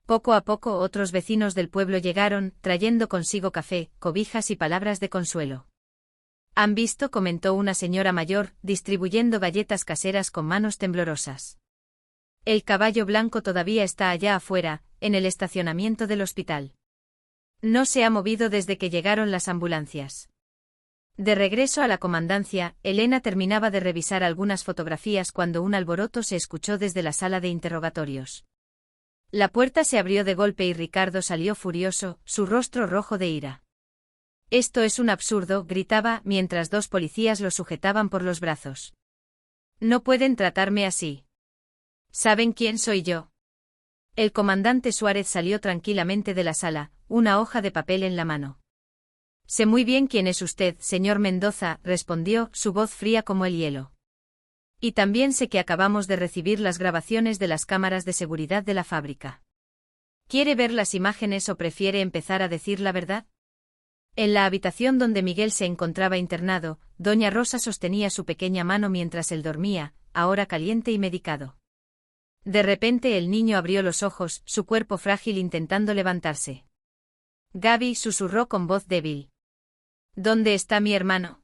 Poco a poco otros vecinos del pueblo llegaron, trayendo consigo café, cobijas y palabras de consuelo. «¿Han visto?», comentó una señora mayor, distribuyendo galletas caseras con manos temblorosas. «El caballo blanco todavía está allá afuera, en el estacionamiento del hospital. No se ha movido desde que llegaron las ambulancias». De regreso a la comandancia, Elena terminaba de revisar algunas fotografías cuando un alboroto se escuchó desde la sala de interrogatorios. La puerta se abrió de golpe y Ricardo salió furioso, su rostro rojo de ira. «Esto es un absurdo», gritaba, mientras dos policías lo sujetaban por los brazos. «No pueden tratarme así. ¿Saben quién soy yo?». El comandante Suárez salió tranquilamente de la sala, una hoja de papel en la mano. «Sé muy bien quién es usted, señor Mendoza», respondió, su voz fría como el hielo. Y también sé que acabamos de recibir las grabaciones de las cámaras de seguridad de la fábrica. ¿Quiere ver las imágenes o prefiere empezar a decir la verdad? En la habitación donde Miguel se encontraba internado, doña Rosa sostenía su pequeña mano mientras él dormía, ahora caliente y medicado. De repente el niño abrió los ojos, su cuerpo frágil intentando levantarse. Gaby susurró con voz débil. ¿Dónde está mi hermano?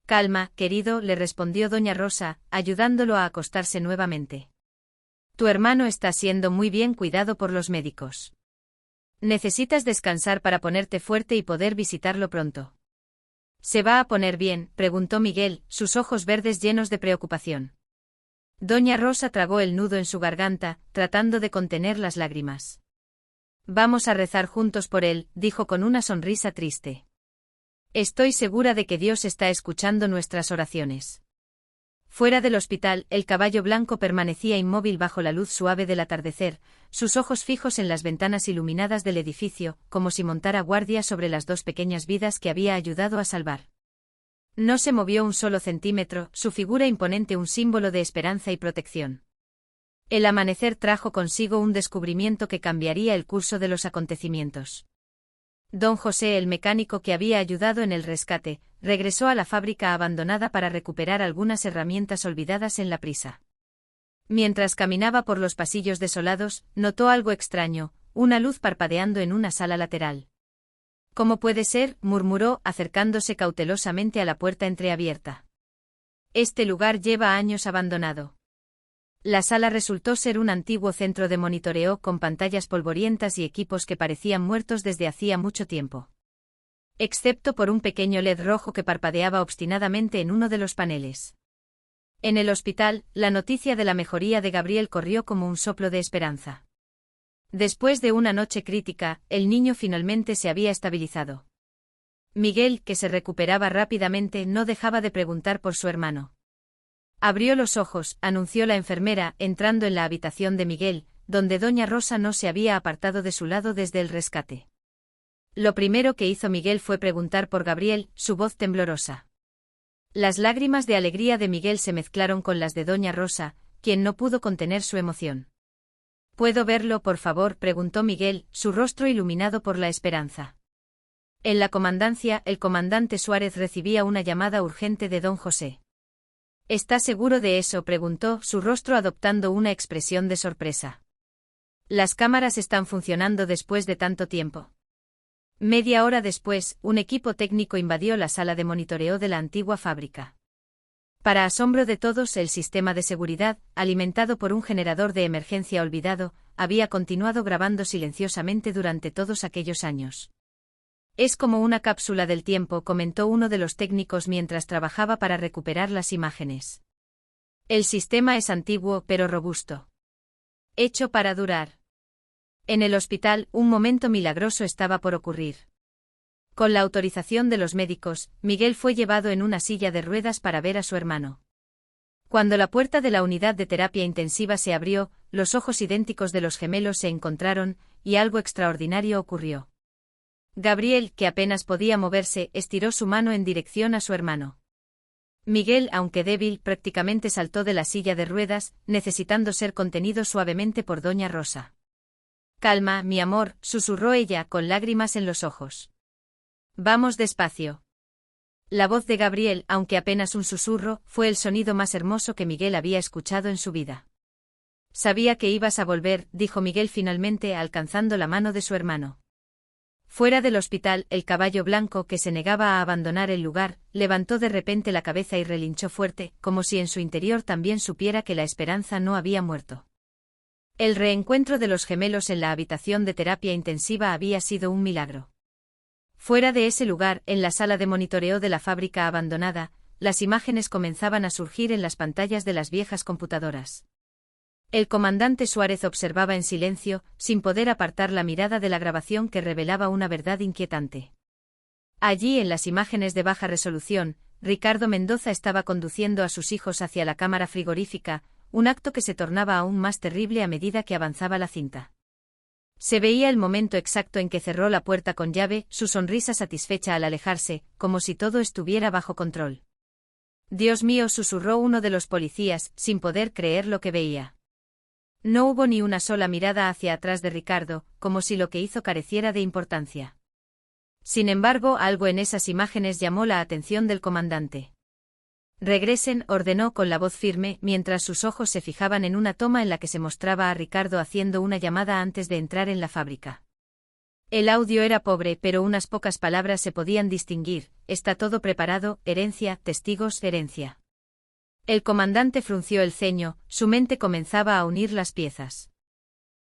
Calma, querido, le respondió doña Rosa, ayudándolo a acostarse nuevamente. Tu hermano está siendo muy bien cuidado por los médicos. Necesitas descansar para ponerte fuerte y poder visitarlo pronto. ¿Se va a poner bien?, preguntó Miguel, sus ojos verdes llenos de preocupación. Doña Rosa tragó el nudo en su garganta, tratando de contener las lágrimas. Vamos a rezar juntos por él, dijo con una sonrisa triste. Estoy segura de que Dios está escuchando nuestras oraciones. Fuera del hospital, el caballo blanco permanecía inmóvil bajo la luz suave del atardecer, sus ojos fijos en las ventanas iluminadas del edificio, como si montara guardia sobre las dos pequeñas vidas que había ayudado a salvar. No se movió un solo centímetro, su figura imponente un símbolo de esperanza y protección. El amanecer trajo consigo un descubrimiento que cambiaría el curso de los acontecimientos. Don José, el mecánico que había ayudado en el rescate, regresó a la fábrica abandonada para recuperar algunas herramientas olvidadas en la prisa. Mientras caminaba por los pasillos desolados, notó algo extraño, una luz parpadeando en una sala lateral. ¿Cómo puede ser?, murmuró, acercándose cautelosamente a la puerta entreabierta. Este lugar lleva años abandonado. La sala resultó ser un antiguo centro de monitoreo con pantallas polvorientas y equipos que parecían muertos desde hacía mucho tiempo. Excepto por un pequeño LED rojo que parpadeaba obstinadamente en uno de los paneles. En el hospital, la noticia de la mejoría de Gabriel corrió como un soplo de esperanza. Después de una noche crítica, el niño finalmente se había estabilizado. Miguel, que se recuperaba rápidamente, no dejaba de preguntar por su hermano. Abrió los ojos, anunció la enfermera, entrando en la habitación de Miguel, donde doña Rosa no se había apartado de su lado desde el rescate. Lo primero que hizo Miguel fue preguntar por Gabriel, su voz temblorosa. Las lágrimas de alegría de Miguel se mezclaron con las de doña Rosa, quien no pudo contener su emoción. ¿Puedo verlo, por favor?, preguntó Miguel, su rostro iluminado por la esperanza. En la comandancia, el comandante Suárez recibía una llamada urgente de don José. ¿Está seguro de eso?, preguntó, su rostro adoptando una expresión de sorpresa. Las cámaras están funcionando después de tanto tiempo. Media hora después, un equipo técnico invadió la sala de monitoreo de la antigua fábrica. Para asombro de todos, el sistema de seguridad, alimentado por un generador de emergencia olvidado, había continuado grabando silenciosamente durante todos aquellos años. Es como una cápsula del tiempo, comentó uno de los técnicos mientras trabajaba para recuperar las imágenes. El sistema es antiguo pero robusto. Hecho para durar. En el hospital, un momento milagroso estaba por ocurrir. Con la autorización de los médicos, Miguel fue llevado en una silla de ruedas para ver a su hermano. Cuando la puerta de la unidad de terapia intensiva se abrió, los ojos idénticos de los gemelos se encontraron, y algo extraordinario ocurrió. Gabriel, que apenas podía moverse, estiró su mano en dirección a su hermano. Miguel, aunque débil, prácticamente saltó de la silla de ruedas, necesitando ser contenido suavemente por doña Rosa. Calma, mi amor, susurró ella, con lágrimas en los ojos. Vamos despacio. La voz de Gabriel, aunque apenas un susurro, fue el sonido más hermoso que Miguel había escuchado en su vida. Sabía que ibas a volver, dijo Miguel finalmente, alcanzando la mano de su hermano. Fuera del hospital, el caballo blanco, que se negaba a abandonar el lugar, levantó de repente la cabeza y relinchó fuerte, como si en su interior también supiera que la esperanza no había muerto. El reencuentro de los gemelos en la habitación de terapia intensiva había sido un milagro. Fuera de ese lugar, en la sala de monitoreo de la fábrica abandonada, las imágenes comenzaban a surgir en las pantallas de las viejas computadoras. El comandante Suárez observaba en silencio, sin poder apartar la mirada de la grabación que revelaba una verdad inquietante. Allí, en las imágenes de baja resolución, Ricardo Mendoza estaba conduciendo a sus hijos hacia la cámara frigorífica, un acto que se tornaba aún más terrible a medida que avanzaba la cinta. Se veía el momento exacto en que cerró la puerta con llave, su sonrisa satisfecha al alejarse, como si todo estuviera bajo control. Dios mío, susurró uno de los policías, sin poder creer lo que veía. No hubo ni una sola mirada hacia atrás de Ricardo, como si lo que hizo careciera de importancia. Sin embargo, algo en esas imágenes llamó la atención del comandante. Regresen, ordenó con la voz firme, mientras sus ojos se fijaban en una toma en la que se mostraba a Ricardo haciendo una llamada antes de entrar en la fábrica. El audio era pobre, pero unas pocas palabras se podían distinguir: está todo preparado, herencia, testigos, herencia. El comandante frunció el ceño, su mente comenzaba a unir las piezas.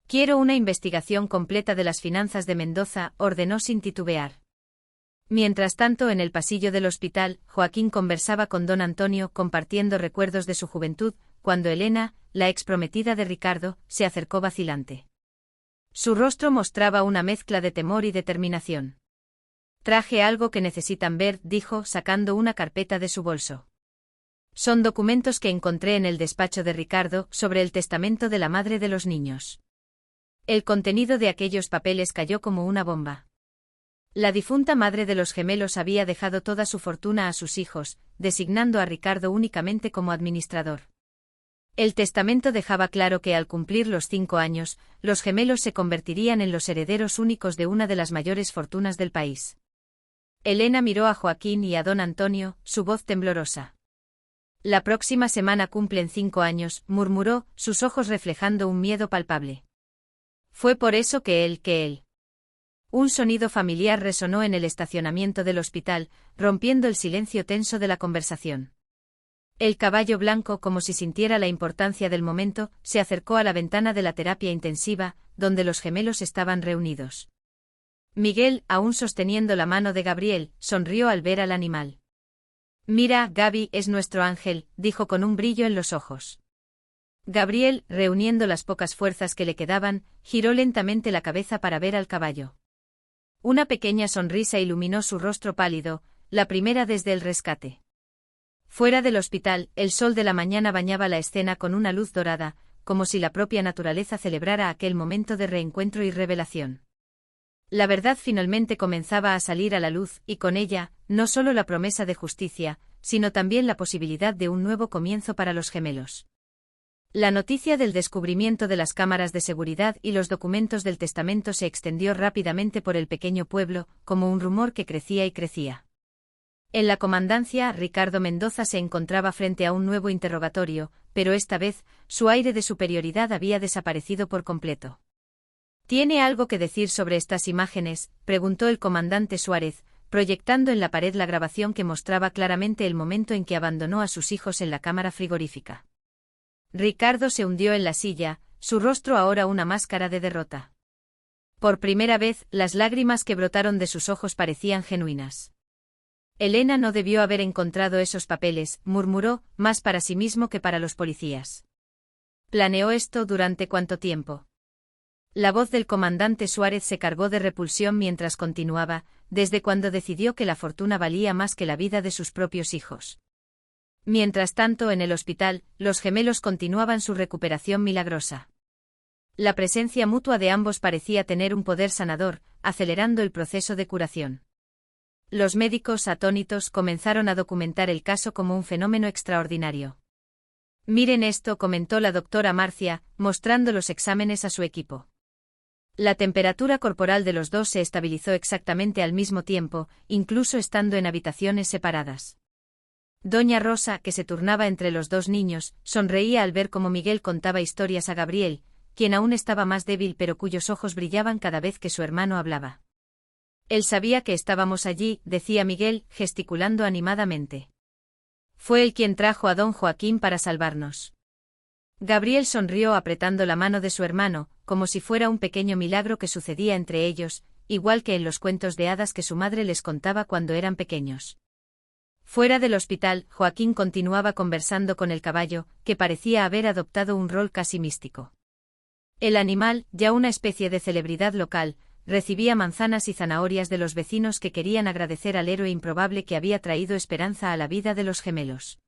Quiero una investigación completa de las finanzas de Mendoza, ordenó sin titubear. Mientras tanto, en el pasillo del hospital, Joaquín conversaba con don Antonio, compartiendo recuerdos de su juventud, cuando Elena, la exprometida de Ricardo, se acercó vacilante. Su rostro mostraba una mezcla de temor y determinación. Traje algo que necesitan ver, dijo, sacando una carpeta de su bolso. Son documentos que encontré en el despacho de Ricardo, sobre el testamento de la madre de los niños. El contenido de aquellos papeles cayó como una bomba. La difunta madre de los gemelos había dejado toda su fortuna a sus hijos, designando a Ricardo únicamente como administrador. El testamento dejaba claro que al cumplir los 5 años, los gemelos se convertirían en los herederos únicos de una de las mayores fortunas del país. Elena miró a Joaquín y a don Antonio, su voz temblorosa. La próxima semana cumplen 5 años, murmuró, sus ojos reflejando un miedo palpable. Fue por eso que él. Un sonido familiar resonó en el estacionamiento del hospital, rompiendo el silencio tenso de la conversación. El caballo blanco, como si sintiera la importancia del momento, se acercó a la ventana de la terapia intensiva, donde los gemelos estaban reunidos. Miguel, aún sosteniendo la mano de Gabriel, sonrió al ver al animal. Mira, Gaby, es nuestro ángel, dijo con un brillo en los ojos. Gabriel, reuniendo las pocas fuerzas que le quedaban, giró lentamente la cabeza para ver al caballo. Una pequeña sonrisa iluminó su rostro pálido, la primera desde el rescate. Fuera del hospital, el sol de la mañana bañaba la escena con una luz dorada, como si la propia naturaleza celebrara aquel momento de reencuentro y revelación. La verdad finalmente comenzaba a salir a la luz, y con ella, no solo la promesa de justicia, sino también la posibilidad de un nuevo comienzo para los gemelos. La noticia del descubrimiento de las cámaras de seguridad y los documentos del testamento se extendió rápidamente por el pequeño pueblo, como un rumor que crecía y crecía. En la comandancia, Ricardo Mendoza se encontraba frente a un nuevo interrogatorio, pero esta vez, su aire de superioridad había desaparecido por completo. ¿Tiene algo que decir sobre estas imágenes?, preguntó el comandante Suárez, proyectando en la pared la grabación que mostraba claramente el momento en que abandonó a sus hijos en la cámara frigorífica. Ricardo se hundió en la silla, su rostro ahora una máscara de derrota. Por primera vez, las lágrimas que brotaron de sus ojos parecían genuinas. Elena no debió haber encontrado esos papeles, murmuró, más para sí mismo que para los policías. ¿Planeó esto durante cuánto tiempo? La voz del comandante Suárez se cargó de repulsión mientras continuaba, desde cuando decidió que la fortuna valía más que la vida de sus propios hijos. Mientras tanto, en el hospital, los gemelos continuaban su recuperación milagrosa. La presencia mutua de ambos parecía tener un poder sanador, acelerando el proceso de curación. Los médicos, atónitos, comenzaron a documentar el caso como un fenómeno extraordinario. Miren esto, comentó la doctora Marcia, mostrando los exámenes a su equipo. La temperatura corporal de los dos se estabilizó exactamente al mismo tiempo, incluso estando en habitaciones separadas. Doña Rosa, que se turnaba entre los dos niños, sonreía al ver cómo Miguel contaba historias a Gabriel, quien aún estaba más débil pero cuyos ojos brillaban cada vez que su hermano hablaba. Él sabía que estábamos allí, decía Miguel, gesticulando animadamente. Fue él quien trajo a don Joaquín para salvarnos. Gabriel sonrió apretando la mano de su hermano, como si fuera un pequeño milagro que sucedía entre ellos, igual que en los cuentos de hadas que su madre les contaba cuando eran pequeños. Fuera del hospital, Joaquín continuaba conversando con el caballo, que parecía haber adoptado un rol casi místico. El animal, ya una especie de celebridad local, recibía manzanas y zanahorias de los vecinos que querían agradecer al héroe improbable que había traído esperanza a la vida de los gemelos.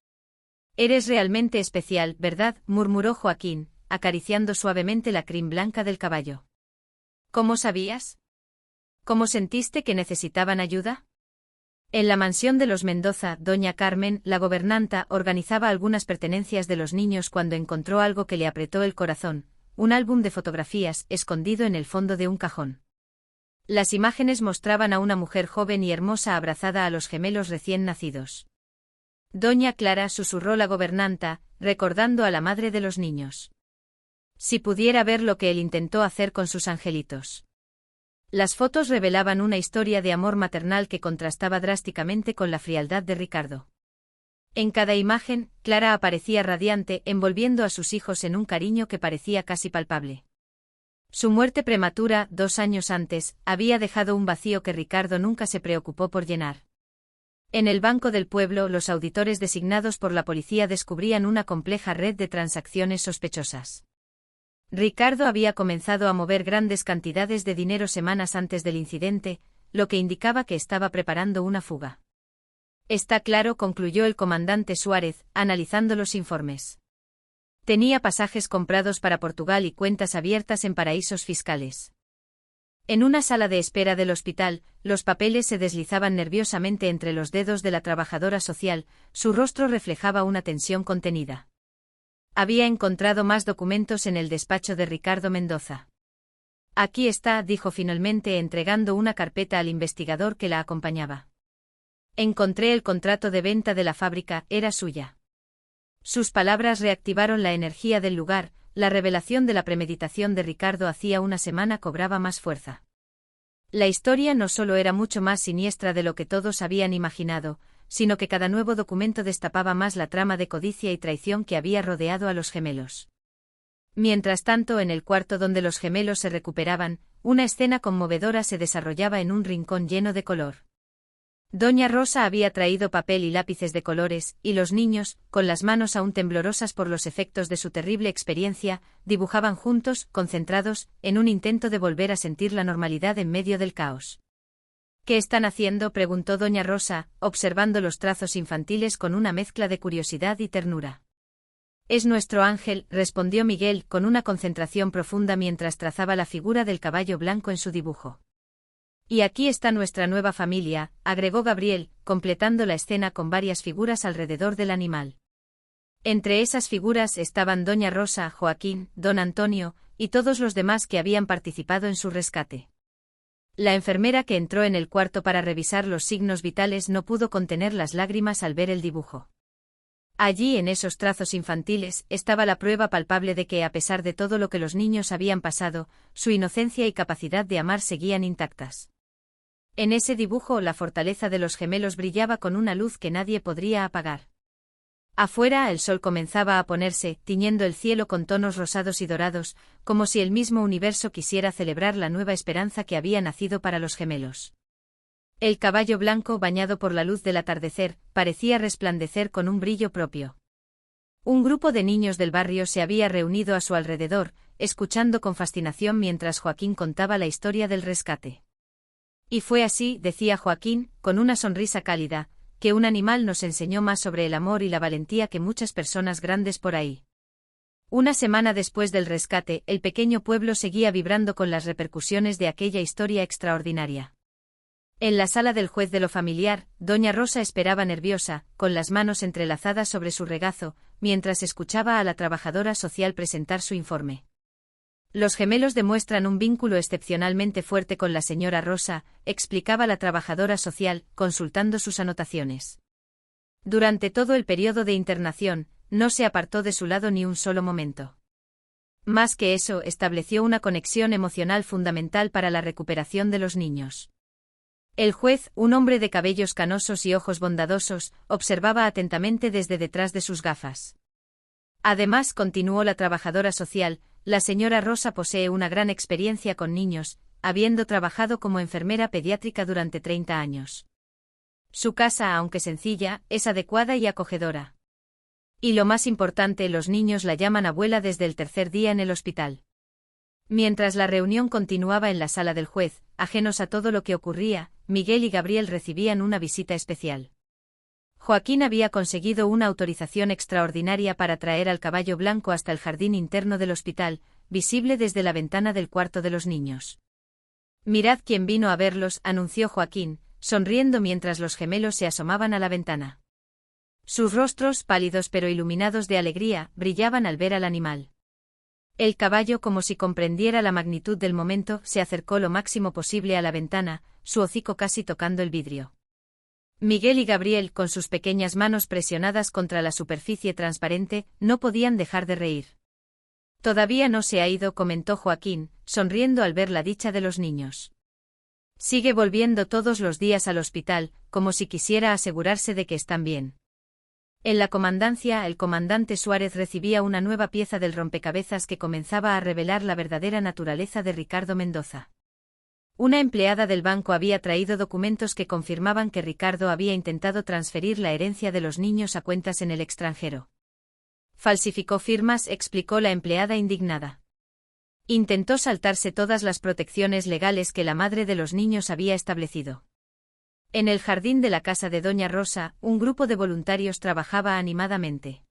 Eres realmente especial, ¿verdad?, murmuró Joaquín, acariciando suavemente la crin blanca del caballo. ¿Cómo sabías? ¿Cómo sentiste que necesitaban ayuda? En la mansión de los Mendoza, doña Carmen, la gobernanta, organizaba algunas pertenencias de los niños cuando encontró algo que le apretó el corazón, un álbum de fotografías escondido en el fondo de un cajón. Las imágenes mostraban a una mujer joven y hermosa abrazada a los gemelos recién nacidos. Doña Clara, susurró la gobernanta, recordando a la madre de los niños. Si pudiera ver lo que él intentó hacer con sus angelitos. Las fotos revelaban una historia de amor maternal que contrastaba drásticamente con la frialdad de Ricardo. En cada imagen, Clara aparecía radiante, envolviendo a sus hijos en un cariño que parecía casi palpable. Su muerte prematura, 2 años antes, había dejado un vacío que Ricardo nunca se preocupó por llenar. En el Banco del Pueblo, los auditores designados por la policía descubrían una compleja red de transacciones sospechosas. Ricardo había comenzado a mover grandes cantidades de dinero semanas antes del incidente, lo que indicaba que estaba preparando una fuga. Está claro, concluyó el comandante Suárez, analizando los informes. Tenía pasajes comprados para Portugal y cuentas abiertas en paraísos fiscales. En una sala de espera del hospital, los papeles se deslizaban nerviosamente entre los dedos de la trabajadora social, su rostro reflejaba una tensión contenida. Había encontrado más documentos en el despacho de Ricardo Mendoza. Aquí está, dijo finalmente entregando una carpeta al investigador que la acompañaba. Encontré el contrato de venta de la fábrica, era suya. Sus palabras reactivaron la energía del lugar, la revelación de la premeditación de Ricardo hacía una semana cobraba más fuerza. La historia no solo era mucho más siniestra de lo que todos habían imaginado, sino que cada nuevo documento destapaba más la trama de codicia y traición que había rodeado a los gemelos. Mientras tanto, en el cuarto donde los gemelos se recuperaban, una escena conmovedora se desarrollaba en un rincón lleno de color. Doña Rosa había traído papel y lápices de colores, y los niños, con las manos aún temblorosas por los efectos de su terrible experiencia, dibujaban juntos, concentrados, en un intento de volver a sentir la normalidad en medio del caos. ¿Qué están haciendo?, preguntó doña Rosa, observando los trazos infantiles con una mezcla de curiosidad y ternura. Es nuestro ángel, respondió Miguel, con una concentración profunda mientras trazaba la figura del caballo blanco en su dibujo. Y aquí está nuestra nueva familia, agregó Gabriel, completando la escena con varias figuras alrededor del animal. Entre esas figuras estaban doña Rosa, Joaquín, don Antonio, y todos los demás que habían participado en su rescate. La enfermera que entró en el cuarto para revisar los signos vitales no pudo contener las lágrimas al ver el dibujo. Allí, en esos trazos infantiles, estaba la prueba palpable de que, a pesar de todo lo que los niños habían pasado, su inocencia y capacidad de amar seguían intactas. En ese dibujo, la fortaleza de los gemelos brillaba con una luz que nadie podría apagar. Afuera, el sol comenzaba a ponerse, tiñendo el cielo con tonos rosados y dorados, como si el mismo universo quisiera celebrar la nueva esperanza que había nacido para los gemelos. El caballo blanco, bañado por la luz del atardecer, parecía resplandecer con un brillo propio. Un grupo de niños del barrio se había reunido a su alrededor, escuchando con fascinación mientras Joaquín contaba la historia del rescate. Y fue así, decía Joaquín, con una sonrisa cálida, que un animal nos enseñó más sobre el amor y la valentía que muchas personas grandes por ahí. Una semana después del rescate, el pequeño pueblo seguía vibrando con las repercusiones de aquella historia extraordinaria. En la sala del juez de lo familiar, doña Rosa esperaba nerviosa, con las manos entrelazadas sobre su regazo, mientras escuchaba a la trabajadora social presentar su informe. Los gemelos demuestran un vínculo excepcionalmente fuerte con la señora Rosa, explicaba la trabajadora social, consultando sus anotaciones. Durante todo el periodo de internación, no se apartó de su lado ni un solo momento. Más que eso, estableció una conexión emocional fundamental para la recuperación de los niños. El juez, un hombre de cabellos canosos y ojos bondadosos, observaba atentamente desde detrás de sus gafas. Además, continuó la trabajadora social, la señora Rosa posee una gran experiencia con niños, habiendo trabajado como enfermera pediátrica durante 30 años. Su casa, aunque sencilla, es adecuada y acogedora. Y lo más importante, los niños la llaman abuela desde el 3er día en el hospital. Mientras la reunión continuaba en la sala del juez, ajenos a todo lo que ocurría, Miguel y Gabriel recibían una visita especial. Joaquín había conseguido una autorización extraordinaria para traer al caballo blanco hasta el jardín interno del hospital, visible desde la ventana del cuarto de los niños. Mirad quién vino a verlos, anunció Joaquín, sonriendo mientras los gemelos se asomaban a la ventana. Sus rostros, pálidos pero iluminados de alegría, brillaban al ver al animal. El caballo, como si comprendiera la magnitud del momento, se acercó lo máximo posible a la ventana, su hocico casi tocando el vidrio. Miguel y Gabriel, con sus pequeñas manos presionadas contra la superficie transparente, no podían dejar de reír. Todavía no se ha ido, comentó Joaquín, sonriendo al ver la dicha de los niños. Sigue volviendo todos los días al hospital, como si quisiera asegurarse de que están bien. En la comandancia, el comandante Suárez recibía una nueva pieza del rompecabezas que comenzaba a revelar la verdadera naturaleza de Ricardo Mendoza. Una empleada del banco había traído documentos que confirmaban que Ricardo había intentado transferir la herencia de los niños a cuentas en el extranjero. Falsificó firmas, explicó la empleada indignada. Intentó saltarse todas las protecciones legales que la madre de los niños había establecido. En el jardín de la casa de Doña Rosa, un grupo de voluntarios trabajaba animadamente.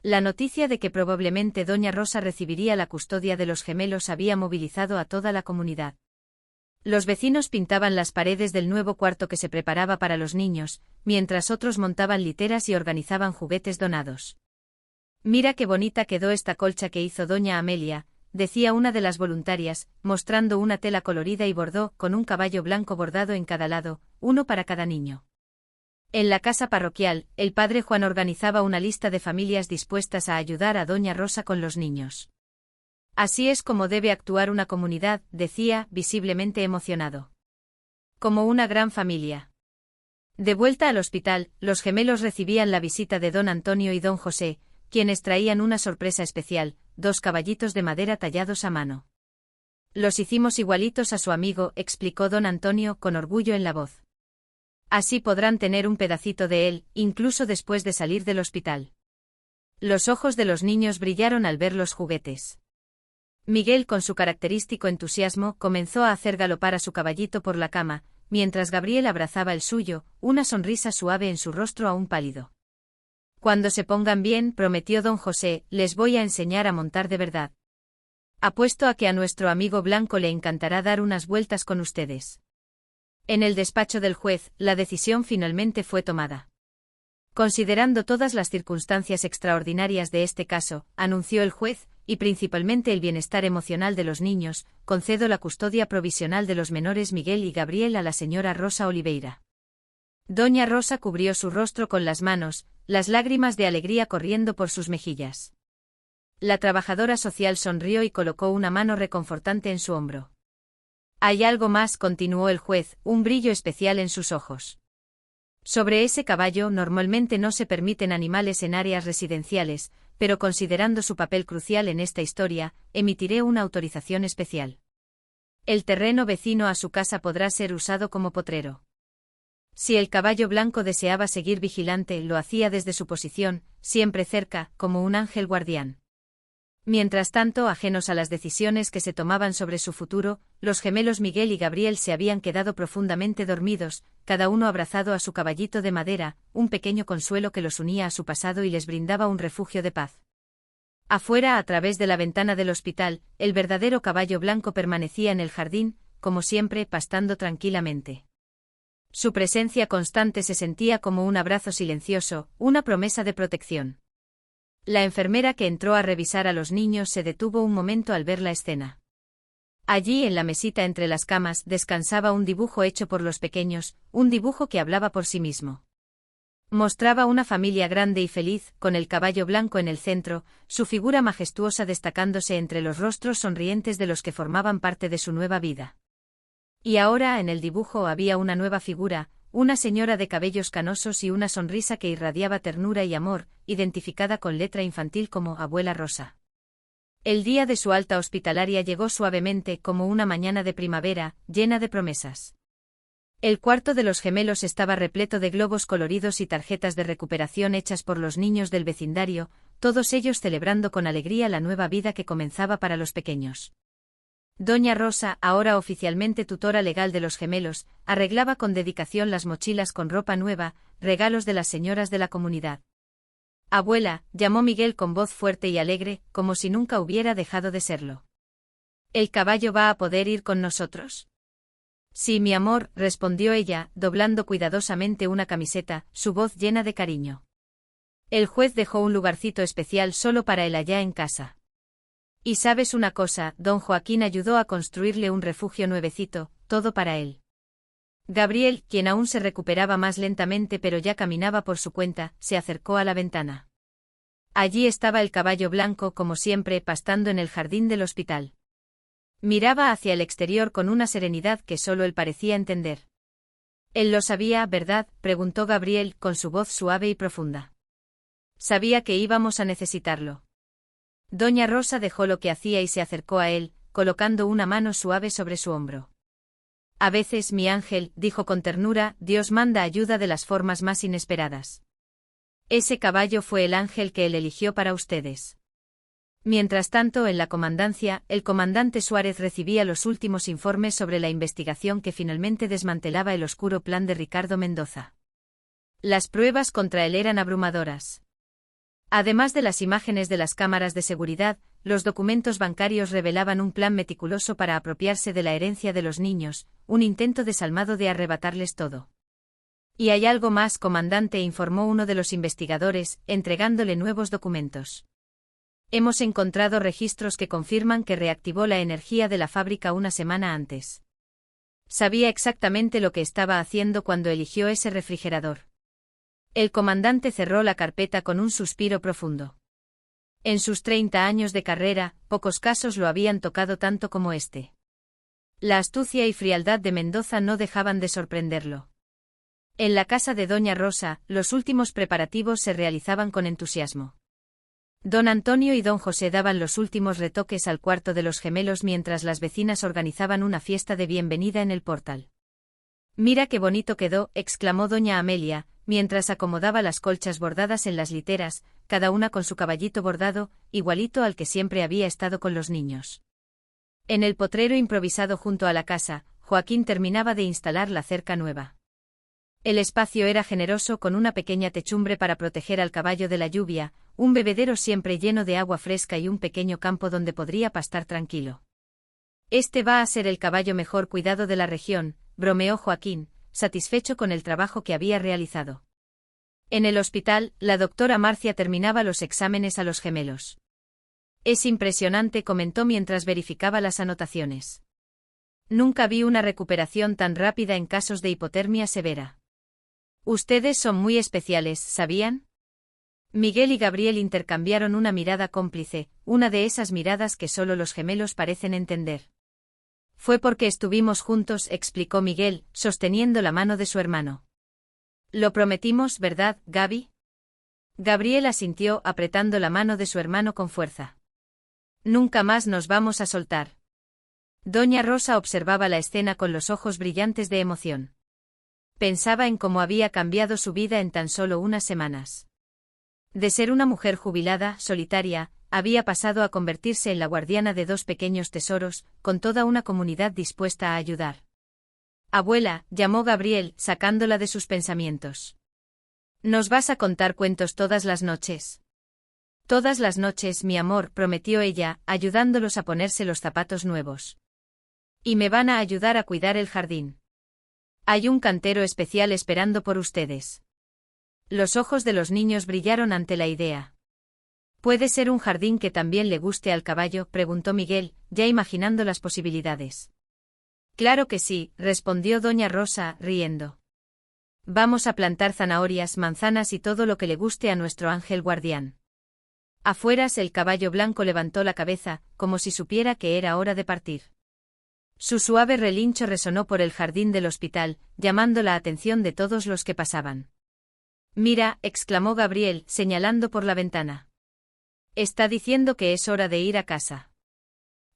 La noticia de que probablemente Doña Rosa recibiría la custodia de los gemelos había movilizado a toda la comunidad. Los vecinos pintaban las paredes del nuevo cuarto que se preparaba para los niños, mientras otros montaban literas y organizaban juguetes donados. «Mira qué bonita quedó esta colcha que hizo Doña Amelia», decía una de las voluntarias, mostrando una tela colorida y bordó, con un caballo blanco bordado en cada lado, uno para cada niño. En la casa parroquial, el padre Juan organizaba una lista de familias dispuestas a ayudar a Doña Rosa con los niños. «Así es como debe actuar una comunidad», decía, visiblemente emocionado. «Como una gran familia». De vuelta al hospital, los gemelos recibían la visita de don Antonio y don José, quienes traían una sorpresa especial, 2 caballitos de madera tallados a mano. «Los hicimos igualitos a su amigo», explicó don Antonio con orgullo en la voz. «Así podrán tener un pedacito de él, incluso después de salir del hospital». Los ojos de los niños brillaron al ver los juguetes. Miguel, con su característico entusiasmo, comenzó a hacer galopar a su caballito por la cama, mientras Gabriel abrazaba el suyo, una sonrisa suave en su rostro aún pálido. «Cuando se pongan bien», prometió don José, «les voy a enseñar a montar de verdad. Apuesto a que a nuestro amigo Blanco le encantará dar unas vueltas con ustedes». En el despacho del juez, la decisión finalmente fue tomada. «Considerando todas las circunstancias extraordinarias de este caso», anunció el juez, «y principalmente el bienestar emocional de los niños, concedo la custodia provisional de los menores Miguel y Gabriel a la señora Rosa Oliveira». Doña Rosa cubrió su rostro con las manos, las lágrimas de alegría corriendo por sus mejillas. La trabajadora social sonrió y colocó una mano reconfortante en su hombro. «Hay algo más», continuó el juez, un brillo especial en sus ojos. «Sobre ese caballo normalmente no se permiten animales en áreas residenciales, pero considerando su papel crucial en esta historia, emitiré una autorización especial. El terreno vecino a su casa podrá ser usado como potrero». Si el caballo blanco deseaba seguir vigilante, lo hacía desde su posición, siempre cerca, como un ángel guardián. Mientras tanto, ajenos a las decisiones que se tomaban sobre su futuro, los gemelos Miguel y Gabriel se habían quedado profundamente dormidos, cada uno abrazado a su caballito de madera, un pequeño consuelo que los unía a su pasado y les brindaba un refugio de paz. Afuera, a través de la ventana del hospital, el verdadero caballo blanco permanecía en el jardín, como siempre, pastando tranquilamente. Su presencia constante se sentía como un abrazo silencioso, una promesa de protección. La enfermera que entró a revisar a los niños se detuvo un momento al ver la escena. Allí, en la mesita entre las camas, descansaba un dibujo hecho por los pequeños, un dibujo que hablaba por sí mismo. Mostraba una familia grande y feliz, con el caballo blanco en el centro, su figura majestuosa destacándose entre los rostros sonrientes de los que formaban parte de su nueva vida. Y ahora, en el dibujo había una nueva figura, una señora de cabellos canosos y una sonrisa que irradiaba ternura y amor, identificada con letra infantil como Abuela Rosa. El día de su alta hospitalaria llegó suavemente como una mañana de primavera, llena de promesas. El cuarto de los gemelos estaba repleto de globos coloridos y tarjetas de recuperación hechas por los niños del vecindario, todos ellos celebrando con alegría la nueva vida que comenzaba para los pequeños. Doña Rosa, ahora oficialmente tutora legal de los gemelos, arreglaba con dedicación las mochilas con ropa nueva, regalos de las señoras de la comunidad. «Abuela», llamó Miguel con voz fuerte y alegre, como si nunca hubiera dejado de serlo. «¿El caballo va a poder ir con nosotros?». Sí, mi amor, respondió ella, doblando cuidadosamente una camiseta, su voz llena de cariño. El juez dejó un lugarcito especial solo para él allá en casa. Y sabes una cosa, don Joaquín ayudó a construirle un refugio nuevecito, todo para él. Gabriel, quien aún se recuperaba más lentamente pero ya caminaba por su cuenta, se acercó a la ventana. Allí estaba el caballo blanco como siempre pastando en el jardín del hospital. Miraba hacia el exterior con una serenidad que solo él parecía entender. Él lo sabía, ¿verdad?, preguntó Gabriel con su voz suave y profunda. Sabía que íbamos a necesitarlo. Doña Rosa dejó lo que hacía y se acercó a él, colocando una mano suave sobre su hombro. A veces, mi ángel, dijo con ternura, Dios manda ayuda de las formas más inesperadas. Ese caballo fue el ángel que él eligió para ustedes. Mientras tanto, en la comandancia, el comandante Suárez recibía los últimos informes sobre la investigación que finalmente desmantelaba el oscuro plan de Ricardo Mendoza. Las pruebas contra él eran abrumadoras. Además de las imágenes de las cámaras de seguridad, los documentos bancarios revelaban un plan meticuloso para apropiarse de la herencia de los niños, un intento desalmado de arrebatarles todo. Y hay algo más, comandante, informó uno de los investigadores, entregándole nuevos documentos. Hemos encontrado registros que confirman que reactivó la energía de la fábrica una semana antes. Sabía exactamente lo que estaba haciendo cuando eligió ese refrigerador. El comandante cerró la carpeta con un suspiro profundo. En sus 30 años de carrera, pocos casos lo habían tocado tanto como este. La astucia y frialdad de Mendoza no dejaban de sorprenderlo. En la casa de Doña Rosa, los últimos preparativos se realizaban con entusiasmo. Don Antonio y don José daban los últimos retoques al cuarto de los gemelos mientras las vecinas organizaban una fiesta de bienvenida en el portal. «Mira qué bonito quedó», exclamó doña Amelia, mientras acomodaba las colchas bordadas en las literas, cada una con su caballito bordado, igualito al que siempre había estado con los niños. En el potrero improvisado junto a la casa, Joaquín terminaba de instalar la cerca nueva. El espacio era generoso con una pequeña techumbre para proteger al caballo de la lluvia, un bebedero siempre lleno de agua fresca y un pequeño campo donde podría pastar tranquilo. Este va a ser el caballo mejor cuidado de la región, bromeó Joaquín, satisfecho con el trabajo que había realizado. En el hospital, la doctora Marcia terminaba los exámenes a los gemelos. Es impresionante, comentó mientras verificaba las anotaciones. Nunca vi una recuperación tan rápida en casos de hipotermia severa. Ustedes son muy especiales, ¿sabían? Miguel y Gabriel intercambiaron una mirada cómplice, una de esas miradas que solo los gemelos parecen entender. Fue porque estuvimos juntos, explicó Miguel, sosteniendo la mano de su hermano. Lo prometimos, ¿verdad, Gaby? Gabriel asintió, apretando la mano de su hermano con fuerza. Nunca más nos vamos a soltar. Doña Rosa observaba la escena con los ojos brillantes de emoción. Pensaba en cómo había cambiado su vida en tan solo unas semanas. De ser una mujer jubilada, solitaria, había pasado a convertirse en la guardiana de dos pequeños tesoros, con toda una comunidad dispuesta a ayudar. Abuela, llamó Gabriel, sacándola de sus pensamientos. ¿Nos vas a contar cuentos todas las noches? Todas las noches, mi amor, prometió ella, ayudándolos a ponerse los zapatos nuevos. Y me van a ayudar a cuidar el jardín. Hay un cantero especial esperando por ustedes. Los ojos de los niños brillaron ante la idea. ¿Puede ser un jardín que también le guste al caballo?, preguntó Miguel, ya imaginando las posibilidades. Claro que sí, respondió doña Rosa, riendo. Vamos a plantar zanahorias, manzanas y todo lo que le guste a nuestro ángel guardián. Afueras el caballo blanco levantó la cabeza, como si supiera que era hora de partir. Su suave relincho resonó por el jardín del hospital, llamando la atención de todos los que pasaban. Mira, exclamó Gabriel, señalando por la ventana. Está diciendo que es hora de ir a casa.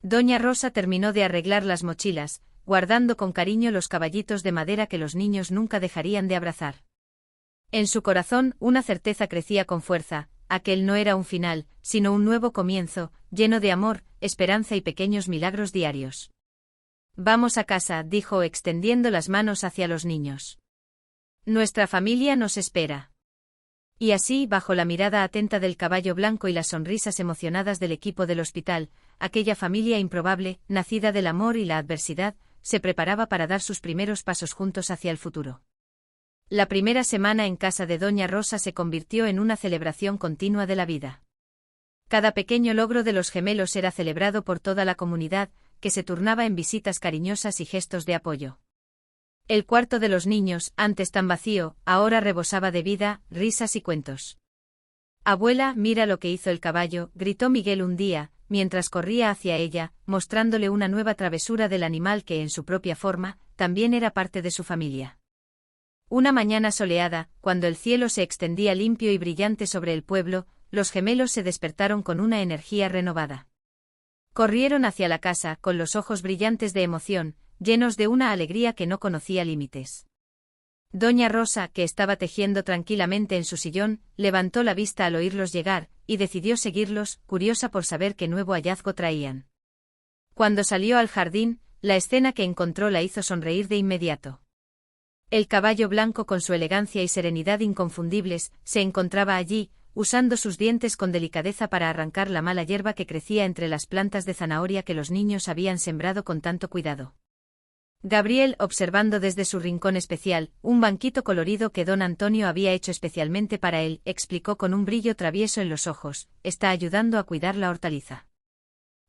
Doña Rosa terminó de arreglar las mochilas, guardando con cariño los caballitos de madera que los niños nunca dejarían de abrazar. En su corazón, una certeza crecía con fuerza, aquel no era un final, sino un nuevo comienzo, lleno de amor, esperanza y pequeños milagros diarios. Vamos a casa, dijo extendiendo las manos hacia los niños. Nuestra familia nos espera. Y así, bajo la mirada atenta del caballo blanco y las sonrisas emocionadas del equipo del hospital, aquella familia improbable, nacida del amor y la adversidad, se preparaba para dar sus primeros pasos juntos hacia el futuro. La primera semana en casa de Doña Rosa se convirtió en una celebración continua de la vida. Cada pequeño logro de los gemelos era celebrado por toda la comunidad, que se turnaba en visitas cariñosas y gestos de apoyo. El cuarto de los niños, antes tan vacío, ahora rebosaba de vida, risas y cuentos. «Abuela, mira lo que hizo el caballo», gritó Miguel un día, mientras corría hacia ella, mostrándole una nueva travesura del animal que en su propia forma, también era parte de su familia. Una mañana soleada, cuando el cielo se extendía limpio y brillante sobre el pueblo, los gemelos se despertaron con una energía renovada. Corrieron hacia la casa, con los ojos brillantes de emoción, llenos de una alegría que no conocía límites. Doña Rosa, que estaba tejiendo tranquilamente en su sillón, levantó la vista al oírlos llegar, y decidió seguirlos, curiosa por saber qué nuevo hallazgo traían. Cuando salió al jardín, la escena que encontró la hizo sonreír de inmediato. El caballo blanco, con su elegancia y serenidad inconfundibles, se encontraba allí, usando sus dientes con delicadeza para arrancar la mala hierba que crecía entre las plantas de zanahoria que los niños habían sembrado con tanto cuidado. Gabriel, observando desde su rincón especial, un banquito colorido que don Antonio había hecho especialmente para él, explicó con un brillo travieso en los ojos: «Está ayudando a cuidar la hortaliza».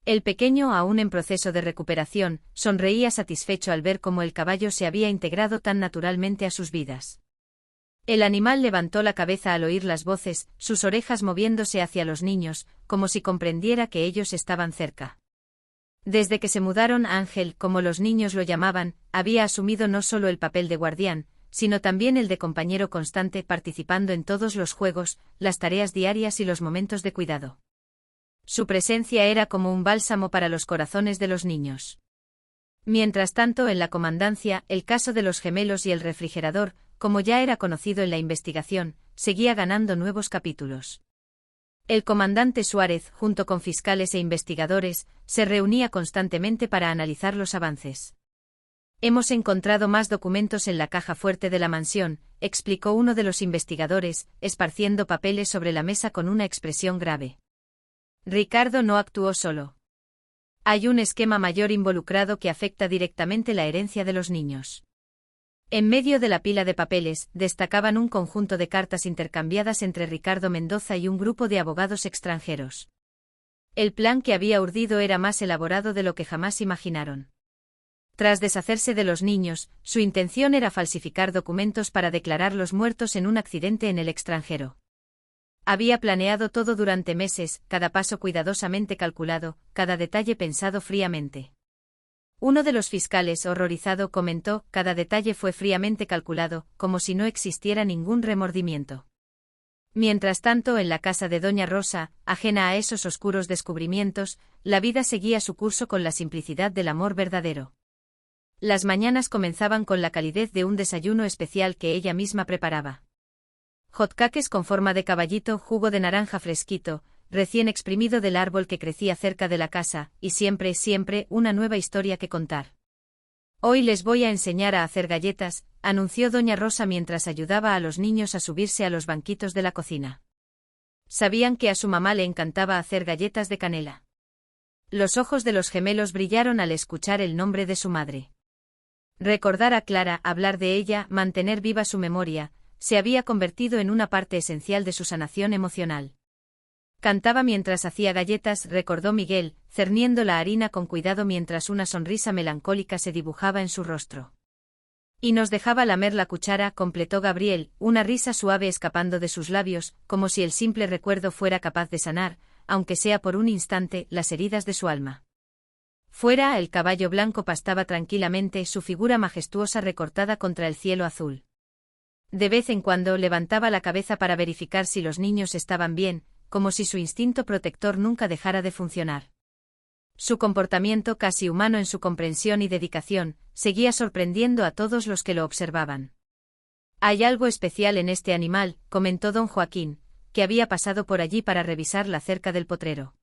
El pequeño, aún en proceso de recuperación, sonreía satisfecho al ver cómo el caballo se había integrado tan naturalmente a sus vidas. El animal levantó la cabeza al oír las voces, sus orejas moviéndose hacia los niños, como si comprendiera que ellos estaban cerca. Desde que se mudaron, Ángel, como los niños lo llamaban, había asumido no solo el papel de guardián, sino también el de compañero constante, participando en todos los juegos, las tareas diarias y los momentos de cuidado. Su presencia era como un bálsamo para los corazones de los niños. Mientras tanto, en la comandancia, el caso de los gemelos y el refrigerador, como ya era conocido en la investigación, seguía ganando nuevos capítulos. El comandante Suárez, junto con fiscales e investigadores, se reunía constantemente para analizar los avances. «Hemos encontrado más documentos en la caja fuerte de la mansión», explicó uno de los investigadores, esparciendo papeles sobre la mesa con una expresión grave. Ricardo no actuó solo. Hay un esquema mayor involucrado que afecta directamente la herencia de los niños. En medio de la pila de papeles, destacaban un conjunto de cartas intercambiadas entre Ricardo Mendoza y un grupo de abogados extranjeros. El plan que había urdido era más elaborado de lo que jamás imaginaron. Tras deshacerse de los niños, su intención era falsificar documentos para declararlos muertos en un accidente en el extranjero. Había planeado todo durante meses, cada paso cuidadosamente calculado, cada detalle pensado fríamente. Uno de los fiscales, horrorizado, comentó: «Cada detalle fue fríamente calculado, como si no existiera ningún remordimiento». Mientras tanto, en la casa de Doña Rosa, ajena a esos oscuros descubrimientos, la vida seguía su curso con la simplicidad del amor verdadero. Las mañanas comenzaban con la calidez de un desayuno especial que ella misma preparaba. Hotcakes con forma de caballito, jugo de naranja fresquito, recién exprimido del árbol que crecía cerca de la casa, y siempre, siempre, una nueva historia que contar. «Hoy les voy a enseñar a hacer galletas», anunció Doña Rosa mientras ayudaba a los niños a subirse a los banquitos de la cocina. Sabían que a su mamá le encantaba hacer galletas de canela. Los ojos de los gemelos brillaron al escuchar el nombre de su madre. Recordar a Clara, hablar de ella, mantener viva su memoria, se había convertido en una parte esencial de su sanación emocional. Cantaba mientras hacía galletas, recordó Miguel, cerniendo la harina con cuidado mientras una sonrisa melancólica se dibujaba en su rostro. «Y nos dejaba lamer la cuchara», completó Gabriel, una risa suave escapando de sus labios, como si el simple recuerdo fuera capaz de sanar, aunque sea por un instante, las heridas de su alma. Fuera, el caballo blanco pastaba tranquilamente, su figura majestuosa recortada contra el cielo azul. De vez en cuando levantaba la cabeza para verificar si los niños estaban bien, como si su instinto protector nunca dejara de funcionar. Su comportamiento, casi humano en su comprensión y dedicación, seguía sorprendiendo a todos los que lo observaban. «Hay algo especial en este animal», comentó don Joaquín, que había pasado por allí para revisar la cerca del potrero.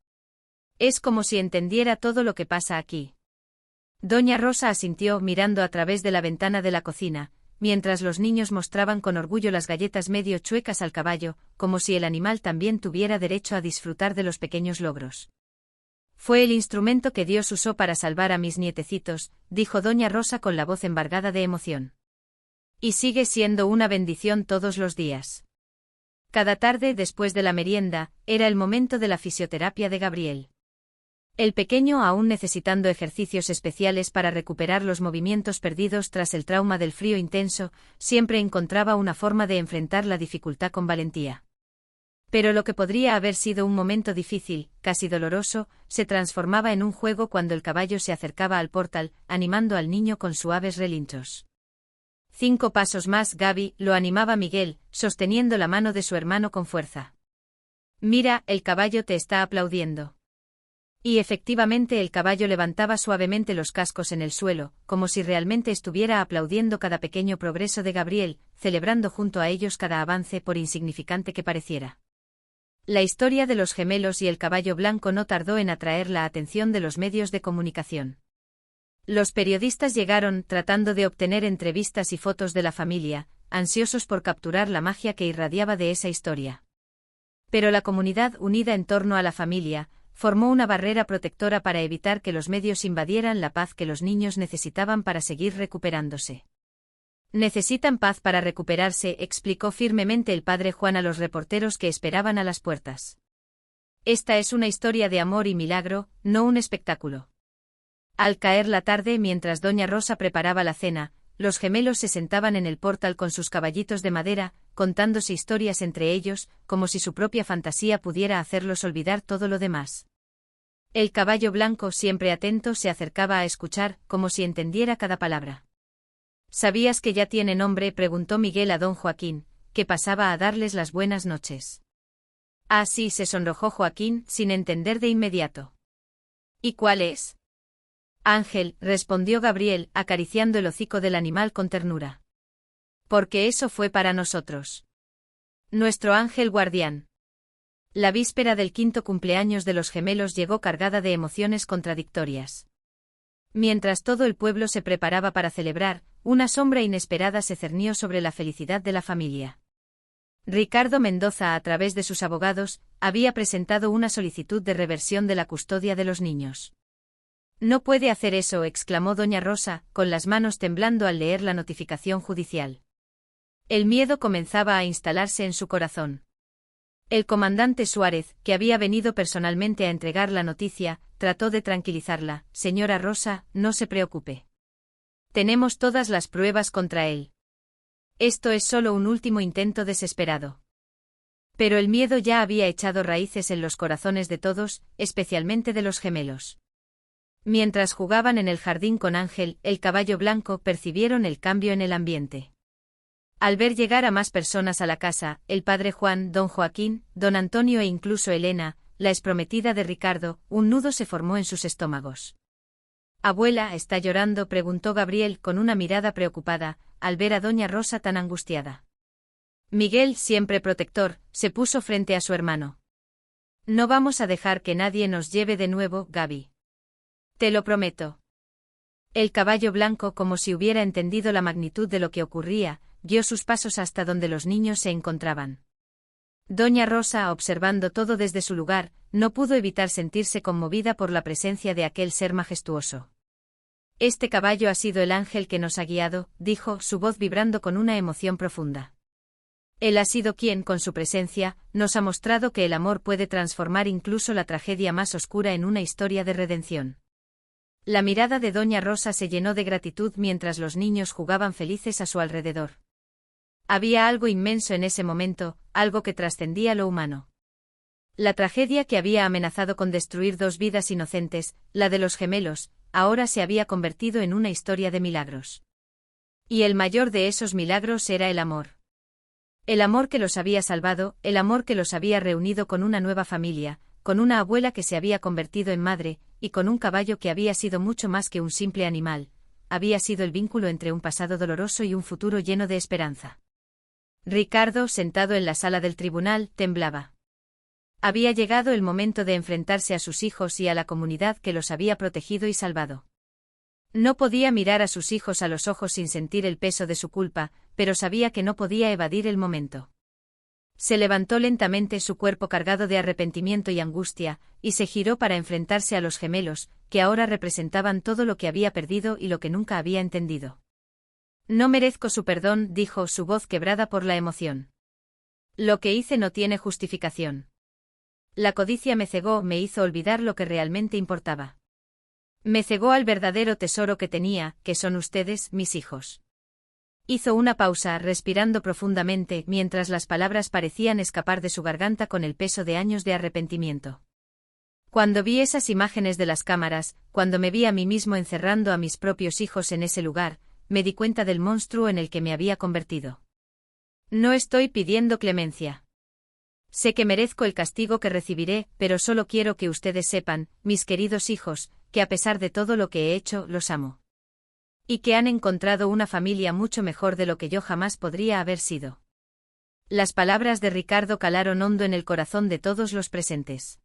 «Es como si entendiera todo lo que pasa aquí». Doña Rosa asintió, mirando a través de la ventana de la cocina, mientras los niños mostraban con orgullo las galletas medio chuecas al caballo, como si el animal también tuviera derecho a disfrutar de los pequeños logros. Fue el instrumento que Dios usó para salvar a mis nietecitos, dijo doña Rosa con la voz embargada de emoción. Y sigue siendo una bendición todos los días. Cada tarde después de la merienda, era el momento de la fisioterapia de Gabriel. El pequeño, aún necesitando ejercicios especiales para recuperar los movimientos perdidos tras el trauma del frío intenso, siempre encontraba una forma de enfrentar la dificultad con valentía. Pero lo que podría haber sido un momento difícil, casi doloroso, se transformaba en un juego cuando el caballo se acercaba al portal, animando al niño con suaves relinchos. 5 pasos más, Gaby, lo animaba Miguel, sosteniendo la mano de su hermano con fuerza. Mira, el caballo te está aplaudiendo. Y efectivamente el caballo levantaba suavemente los cascos en el suelo, como si realmente estuviera aplaudiendo cada pequeño progreso de Gabriel, celebrando junto a ellos cada avance por insignificante que pareciera. La historia de los gemelos y el caballo blanco no tardó en atraer la atención de los medios de comunicación. Los periodistas llegaron tratando de obtener entrevistas y fotos de la familia, ansiosos por capturar la magia que irradiaba de esa historia. Pero la comunidad unida en torno a la familia, formó una barrera protectora para evitar que los medios invadieran la paz que los niños necesitaban para seguir recuperándose. Necesitan paz para recuperarse, explicó firmemente el padre Juan a los reporteros que esperaban a las puertas. Esta es una historia de amor y milagro, no un espectáculo. Al caer la tarde, mientras doña Rosa preparaba la cena, los gemelos se sentaban en el portal con sus caballitos de madera, contándose historias entre ellos, como si su propia fantasía pudiera hacerlos olvidar todo lo demás. El caballo blanco, siempre atento, se acercaba a escuchar, como si entendiera cada palabra. ¿Sabías que ya tiene nombre?, preguntó Miguel a don Joaquín, que pasaba a darles las buenas noches. Ah, sí, se sonrojó Joaquín, sin entender de inmediato. ¿Y cuál es? Ángel, respondió Gabriel, acariciando el hocico del animal con ternura. Porque eso fue para nosotros. Nuestro ángel guardián. La víspera del 5º cumpleaños de los gemelos llegó cargada de emociones contradictorias. Mientras todo el pueblo se preparaba para celebrar, una sombra inesperada se cernió sobre la felicidad de la familia. Ricardo Mendoza, a través de sus abogados, había presentado una solicitud de reversión de la custodia de los niños. No puede hacer eso, exclamó doña Rosa, con las manos temblando al leer la notificación judicial. El miedo comenzaba a instalarse en su corazón. El comandante Suárez, que había venido personalmente a entregar la noticia, trató de tranquilizarla. Señora Rosa, no se preocupe. Tenemos todas las pruebas contra él. Esto es solo un último intento desesperado. Pero el miedo ya había echado raíces en los corazones de todos, especialmente de los gemelos. Mientras jugaban en el jardín con Ángel, el caballo blanco, percibieron el cambio en el ambiente. Al ver llegar a más personas a la casa, el padre Juan, don Joaquín, don Antonio e incluso Elena, la exprometida de Ricardo, un nudo se formó en sus estómagos. «Abuela, ¿está llorando?», preguntó Gabriel con una mirada preocupada, al ver a doña Rosa tan angustiada. Miguel, siempre protector, se puso frente a su hermano. «No vamos a dejar que nadie nos lleve de nuevo, Gaby. Te lo prometo». El caballo blanco, como si hubiera entendido la magnitud de lo que ocurría, dio sus pasos hasta donde los niños se encontraban. Doña Rosa, observando todo desde su lugar, no pudo evitar sentirse conmovida por la presencia de aquel ser majestuoso. «Este caballo ha sido el ángel que nos ha guiado», dijo, su voz vibrando con una emoción profunda. «Él ha sido quien, con su presencia, nos ha mostrado que el amor puede transformar incluso la tragedia más oscura en una historia de redención». La mirada de doña Rosa se llenó de gratitud mientras los niños jugaban felices a su alrededor. Había algo inmenso en ese momento, algo que trascendía lo humano. La tragedia que había amenazado con destruir 2 vidas inocentes, la de los gemelos, ahora se había convertido en una historia de milagros. Y el mayor de esos milagros era el amor. El amor que los había salvado, el amor que los había reunido con una nueva familia, con una abuela que se había convertido en madre, y con un caballo que había sido mucho más que un simple animal, había sido el vínculo entre un pasado doloroso y un futuro lleno de esperanza. Ricardo, sentado en la sala del tribunal, temblaba. Había llegado el momento de enfrentarse a sus hijos y a la comunidad que los había protegido y salvado. No podía mirar a sus hijos a los ojos sin sentir el peso de su culpa, pero sabía que no podía evadir el momento. Se levantó lentamente su cuerpo cargado de arrepentimiento y angustia, y se giró para enfrentarse a los gemelos, que ahora representaban todo lo que había perdido y lo que nunca había entendido. No merezco su perdón, dijo, su voz quebrada por la emoción. Lo que hice no tiene justificación. La codicia me cegó, me hizo olvidar lo que realmente importaba. Me cegó al verdadero tesoro que tenía, que son ustedes, mis hijos. Hizo una pausa, respirando profundamente, mientras las palabras parecían escapar de su garganta con el peso de años de arrepentimiento. Cuando vi esas imágenes de las cámaras, cuando me vi a mí mismo encerrando a mis propios hijos en ese lugar, me di cuenta del monstruo en el que me había convertido. No estoy pidiendo clemencia. Sé que merezco el castigo que recibiré, pero solo quiero que ustedes sepan, mis queridos hijos, que a pesar de todo lo que he hecho, los amo. Y que han encontrado una familia mucho mejor de lo que yo jamás podría haber sido. Las palabras de Ricardo calaron hondo en el corazón de todos los presentes.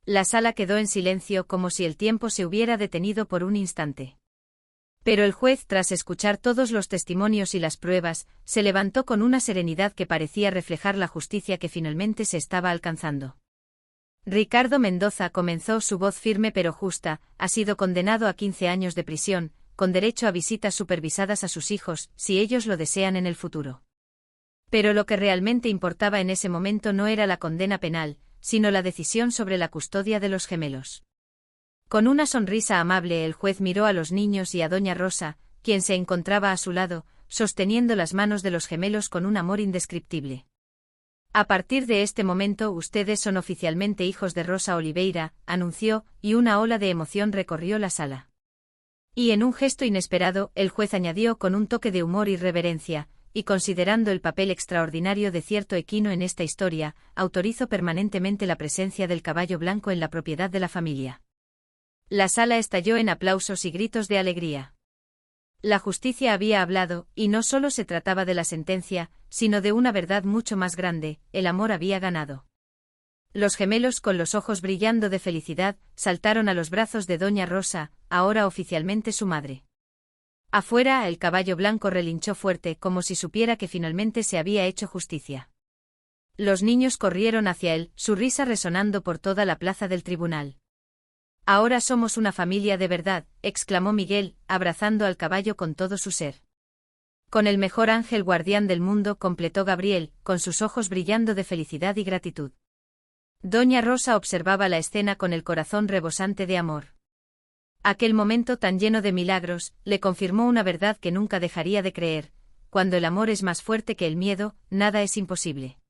La sala quedó en silencio como si el tiempo se hubiera detenido por un instante. Pero el juez, tras escuchar todos los testimonios y las pruebas, se levantó con una serenidad que parecía reflejar la justicia que finalmente se estaba alcanzando. Ricardo Mendoza, comenzó, su voz firme pero justa, ha sido condenado a 15 años de prisión, con derecho a visitas supervisadas a sus hijos, si ellos lo desean en el futuro. Pero lo que realmente importaba en ese momento no era la condena penal, sino la decisión sobre la custodia de los gemelos. Con una sonrisa amable el juez miró a los niños y a doña Rosa, quien se encontraba a su lado, sosteniendo las manos de los gemelos con un amor indescriptible. A partir de este momento ustedes son oficialmente hijos de Rosa Oliveira, anunció, y una ola de emoción recorrió la sala. Y en un gesto inesperado, el juez añadió con un toque de humor y reverencia, y considerando el papel extraordinario de cierto equino en esta historia, autorizo permanentemente la presencia del caballo blanco en la propiedad de la familia. La sala estalló en aplausos y gritos de alegría. La justicia había hablado, y no solo se trataba de la sentencia, sino de una verdad mucho más grande, el amor había ganado. Los gemelos, con los ojos brillando de felicidad, saltaron a los brazos de doña Rosa, ahora oficialmente su madre. Afuera, el caballo blanco relinchó fuerte, como si supiera que finalmente se había hecho justicia. Los niños corrieron hacia él, su risa resonando por toda la plaza del tribunal. Ahora somos una familia de verdad, exclamó Miguel, abrazando al caballo con todo su ser. Con el mejor ángel guardián del mundo, completó Gabriel, con sus ojos brillando de felicidad y gratitud. Doña Rosa observaba la escena con el corazón rebosante de amor. Aquel momento tan lleno de milagros, le confirmó una verdad que nunca dejaría de creer: cuando el amor es más fuerte que el miedo, nada es imposible.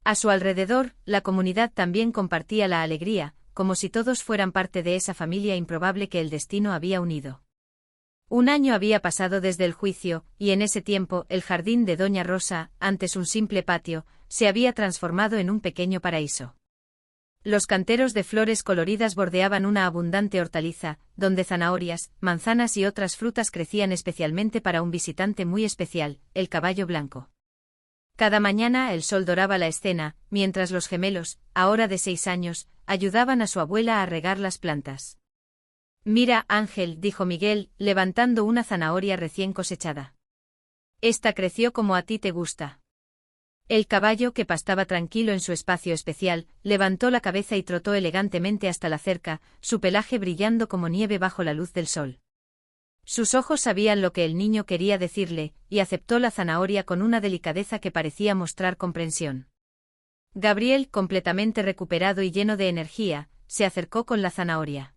A su alrededor, la comunidad también compartía la alegría, como si todos fueran parte de esa familia improbable que el destino había unido. Un año había pasado desde el juicio, y en ese tiempo, el jardín de Doña Rosa, antes un simple patio, se había transformado en un pequeño paraíso. Los canteros de flores coloridas bordeaban una abundante hortaliza, donde zanahorias, manzanas y otras frutas crecían especialmente para un visitante muy especial, el caballo blanco. Cada mañana el sol doraba la escena, mientras los gemelos, ahora de 6 años, ayudaban a su abuela a regar las plantas. Mira, Ángel, dijo Miguel, levantando una zanahoria recién cosechada. Esta creció como a ti te gusta. El caballo, que pastaba tranquilo en su espacio especial, levantó la cabeza y trotó elegantemente hasta la cerca, su pelaje brillando como nieve bajo la luz del sol. Sus ojos sabían lo que el niño quería decirle, y aceptó la zanahoria con una delicadeza que parecía mostrar comprensión. Gabriel, completamente recuperado y lleno de energía, se acercó con la zanahoria.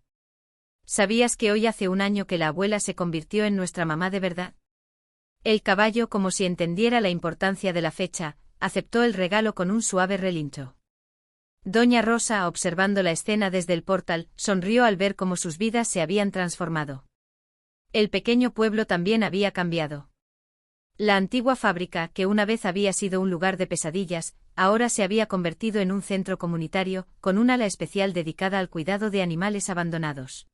¿Sabías que hoy hace un año que la abuela se convirtió en nuestra mamá de verdad? El caballo, como si entendiera la importancia de la fecha, aceptó el regalo con un suave relincho. Doña Rosa, observando la escena desde el portal, sonrió al ver cómo sus vidas se habían transformado. El pequeño pueblo también había cambiado. La antigua fábrica, que una vez había sido un lugar de pesadillas, ahora se había convertido en un centro comunitario, con un ala especial dedicada al cuidado de animales abandonados.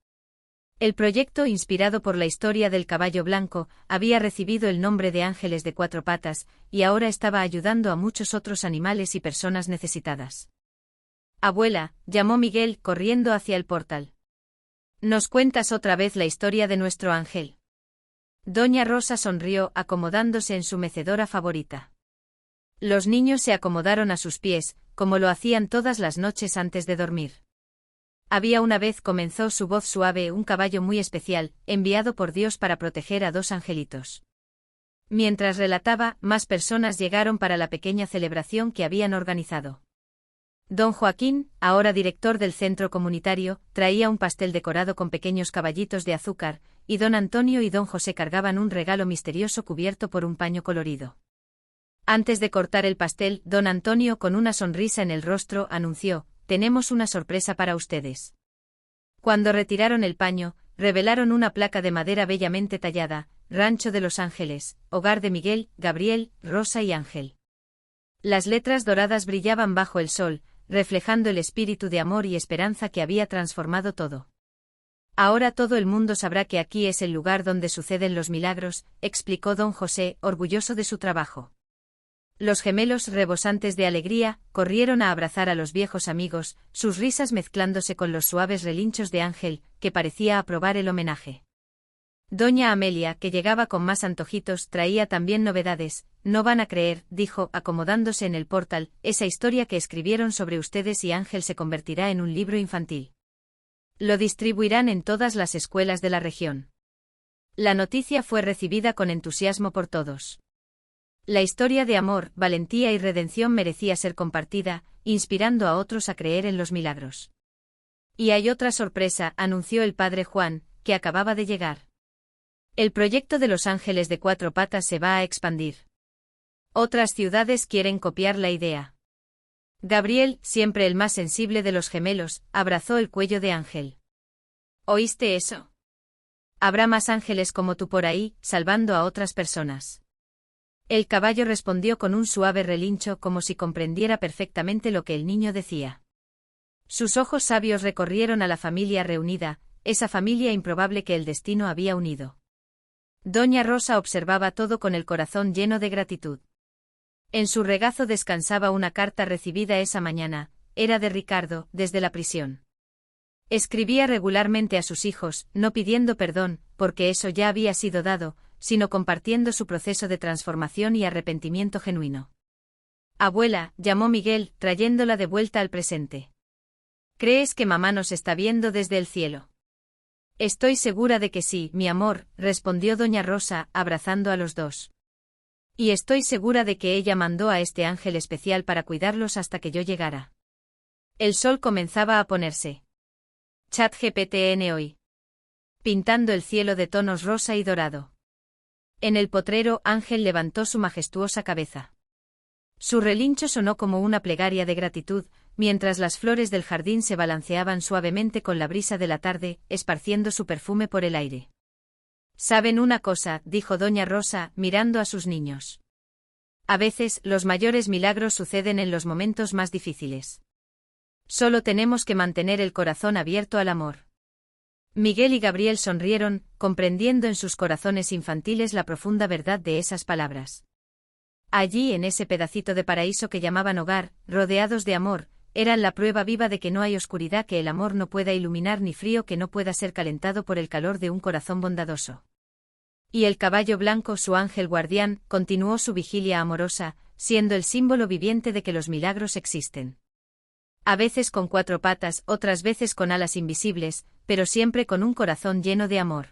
El proyecto, inspirado por la historia del caballo blanco, había recibido el nombre de Ángeles de 4 patas, y ahora estaba ayudando a muchos otros animales y personas necesitadas. Abuela, llamó Miguel, corriendo hacia el portal. ¿Nos cuentas otra vez la historia de nuestro ángel? Doña Rosa sonrió, acomodándose en su mecedora favorita. Los niños se acomodaron a sus pies, como lo hacían todas las noches antes de dormir. Había una vez, comenzó su voz suave, un caballo muy especial, enviado por Dios para proteger a 2 angelitos. Mientras relataba, más personas llegaron para la pequeña celebración que habían organizado. Don Joaquín, ahora director del centro comunitario, traía un pastel decorado con pequeños caballitos de azúcar, y don Antonio y don José cargaban un regalo misterioso cubierto por un paño colorido. Antes de cortar el pastel, don Antonio, con una sonrisa en el rostro, anunció: «Tenemos una sorpresa para ustedes». Cuando retiraron el paño, revelaron una placa de madera bellamente tallada: Rancho de los Ángeles, hogar de Miguel, Gabriel, Rosa y Ángel. Las letras doradas brillaban bajo el sol, reflejando el espíritu de amor y esperanza que había transformado todo. «Ahora todo el mundo sabrá que aquí es el lugar donde suceden los milagros», explicó don José, orgulloso de su trabajo. Los gemelos, rebosantes de alegría, corrieron a abrazar a los viejos amigos, sus risas mezclándose con los suaves relinchos de Ángel, que parecía aprobar el homenaje. Doña Amelia, que llegaba con más antojitos, traía también novedades. «No van a creer», dijo, acomodándose en el portal, «esa historia que escribieron sobre ustedes y Ángel se convertirá en un libro infantil. Lo distribuirán en todas las escuelas de la región». La noticia fue recibida con entusiasmo por todos. La historia de amor, valentía y redención merecía ser compartida, inspirando a otros a creer en los milagros. «Y hay otra sorpresa», anunció el padre Juan, que acababa de llegar. «El proyecto de los ángeles de 4 patas se va a expandir. Otras ciudades quieren copiar la idea». Gabriel, siempre el más sensible de los gemelos, abrazó el cuello de Ángel. «¿Oíste eso? Habrá más ángeles como tú por ahí, salvando a otras personas». El caballo respondió con un suave relincho, como si comprendiera perfectamente lo que el niño decía. Sus ojos sabios recorrieron a la familia reunida, esa familia improbable que el destino había unido. Doña Rosa observaba todo con el corazón lleno de gratitud. En su regazo descansaba una carta recibida esa mañana, era de Ricardo, desde la prisión. Escribía regularmente a sus hijos, no pidiendo perdón, porque eso ya había sido dado, sino compartiendo su proceso de transformación y arrepentimiento genuino. «Abuela», llamó Miguel, trayéndola de vuelta al presente. «¿Crees que mamá nos está viendo desde el cielo?» «Estoy segura de que sí, mi amor», respondió doña Rosa, abrazando a los dos. «Y estoy segura de que ella mandó a este ángel especial para cuidarlos hasta que yo llegara». El sol comenzaba a ponerse. ChatGPT hoy. Pintando el cielo de tonos rosa y dorado. En el potrero, Ángel levantó su majestuosa cabeza. Su relincho sonó como una plegaria de gratitud, mientras las flores del jardín se balanceaban suavemente con la brisa de la tarde, esparciendo su perfume por el aire. «¿Saben una cosa?», dijo doña Rosa, mirando a sus niños. «A veces, los mayores milagros suceden en los momentos más difíciles. Solo tenemos que mantener el corazón abierto al amor». Miguel y Gabriel sonrieron, comprendiendo en sus corazones infantiles la profunda verdad de esas palabras. Allí, en ese pedacito de paraíso que llamaban hogar, rodeados de amor, eran la prueba viva de que no hay oscuridad que el amor no pueda iluminar ni frío que no pueda ser calentado por el calor de un corazón bondadoso. Y el caballo blanco, su ángel guardián, continuó su vigilia amorosa, siendo el símbolo viviente de que los milagros existen. A veces con 4 patas, otras veces con alas invisibles, pero siempre con un corazón lleno de amor.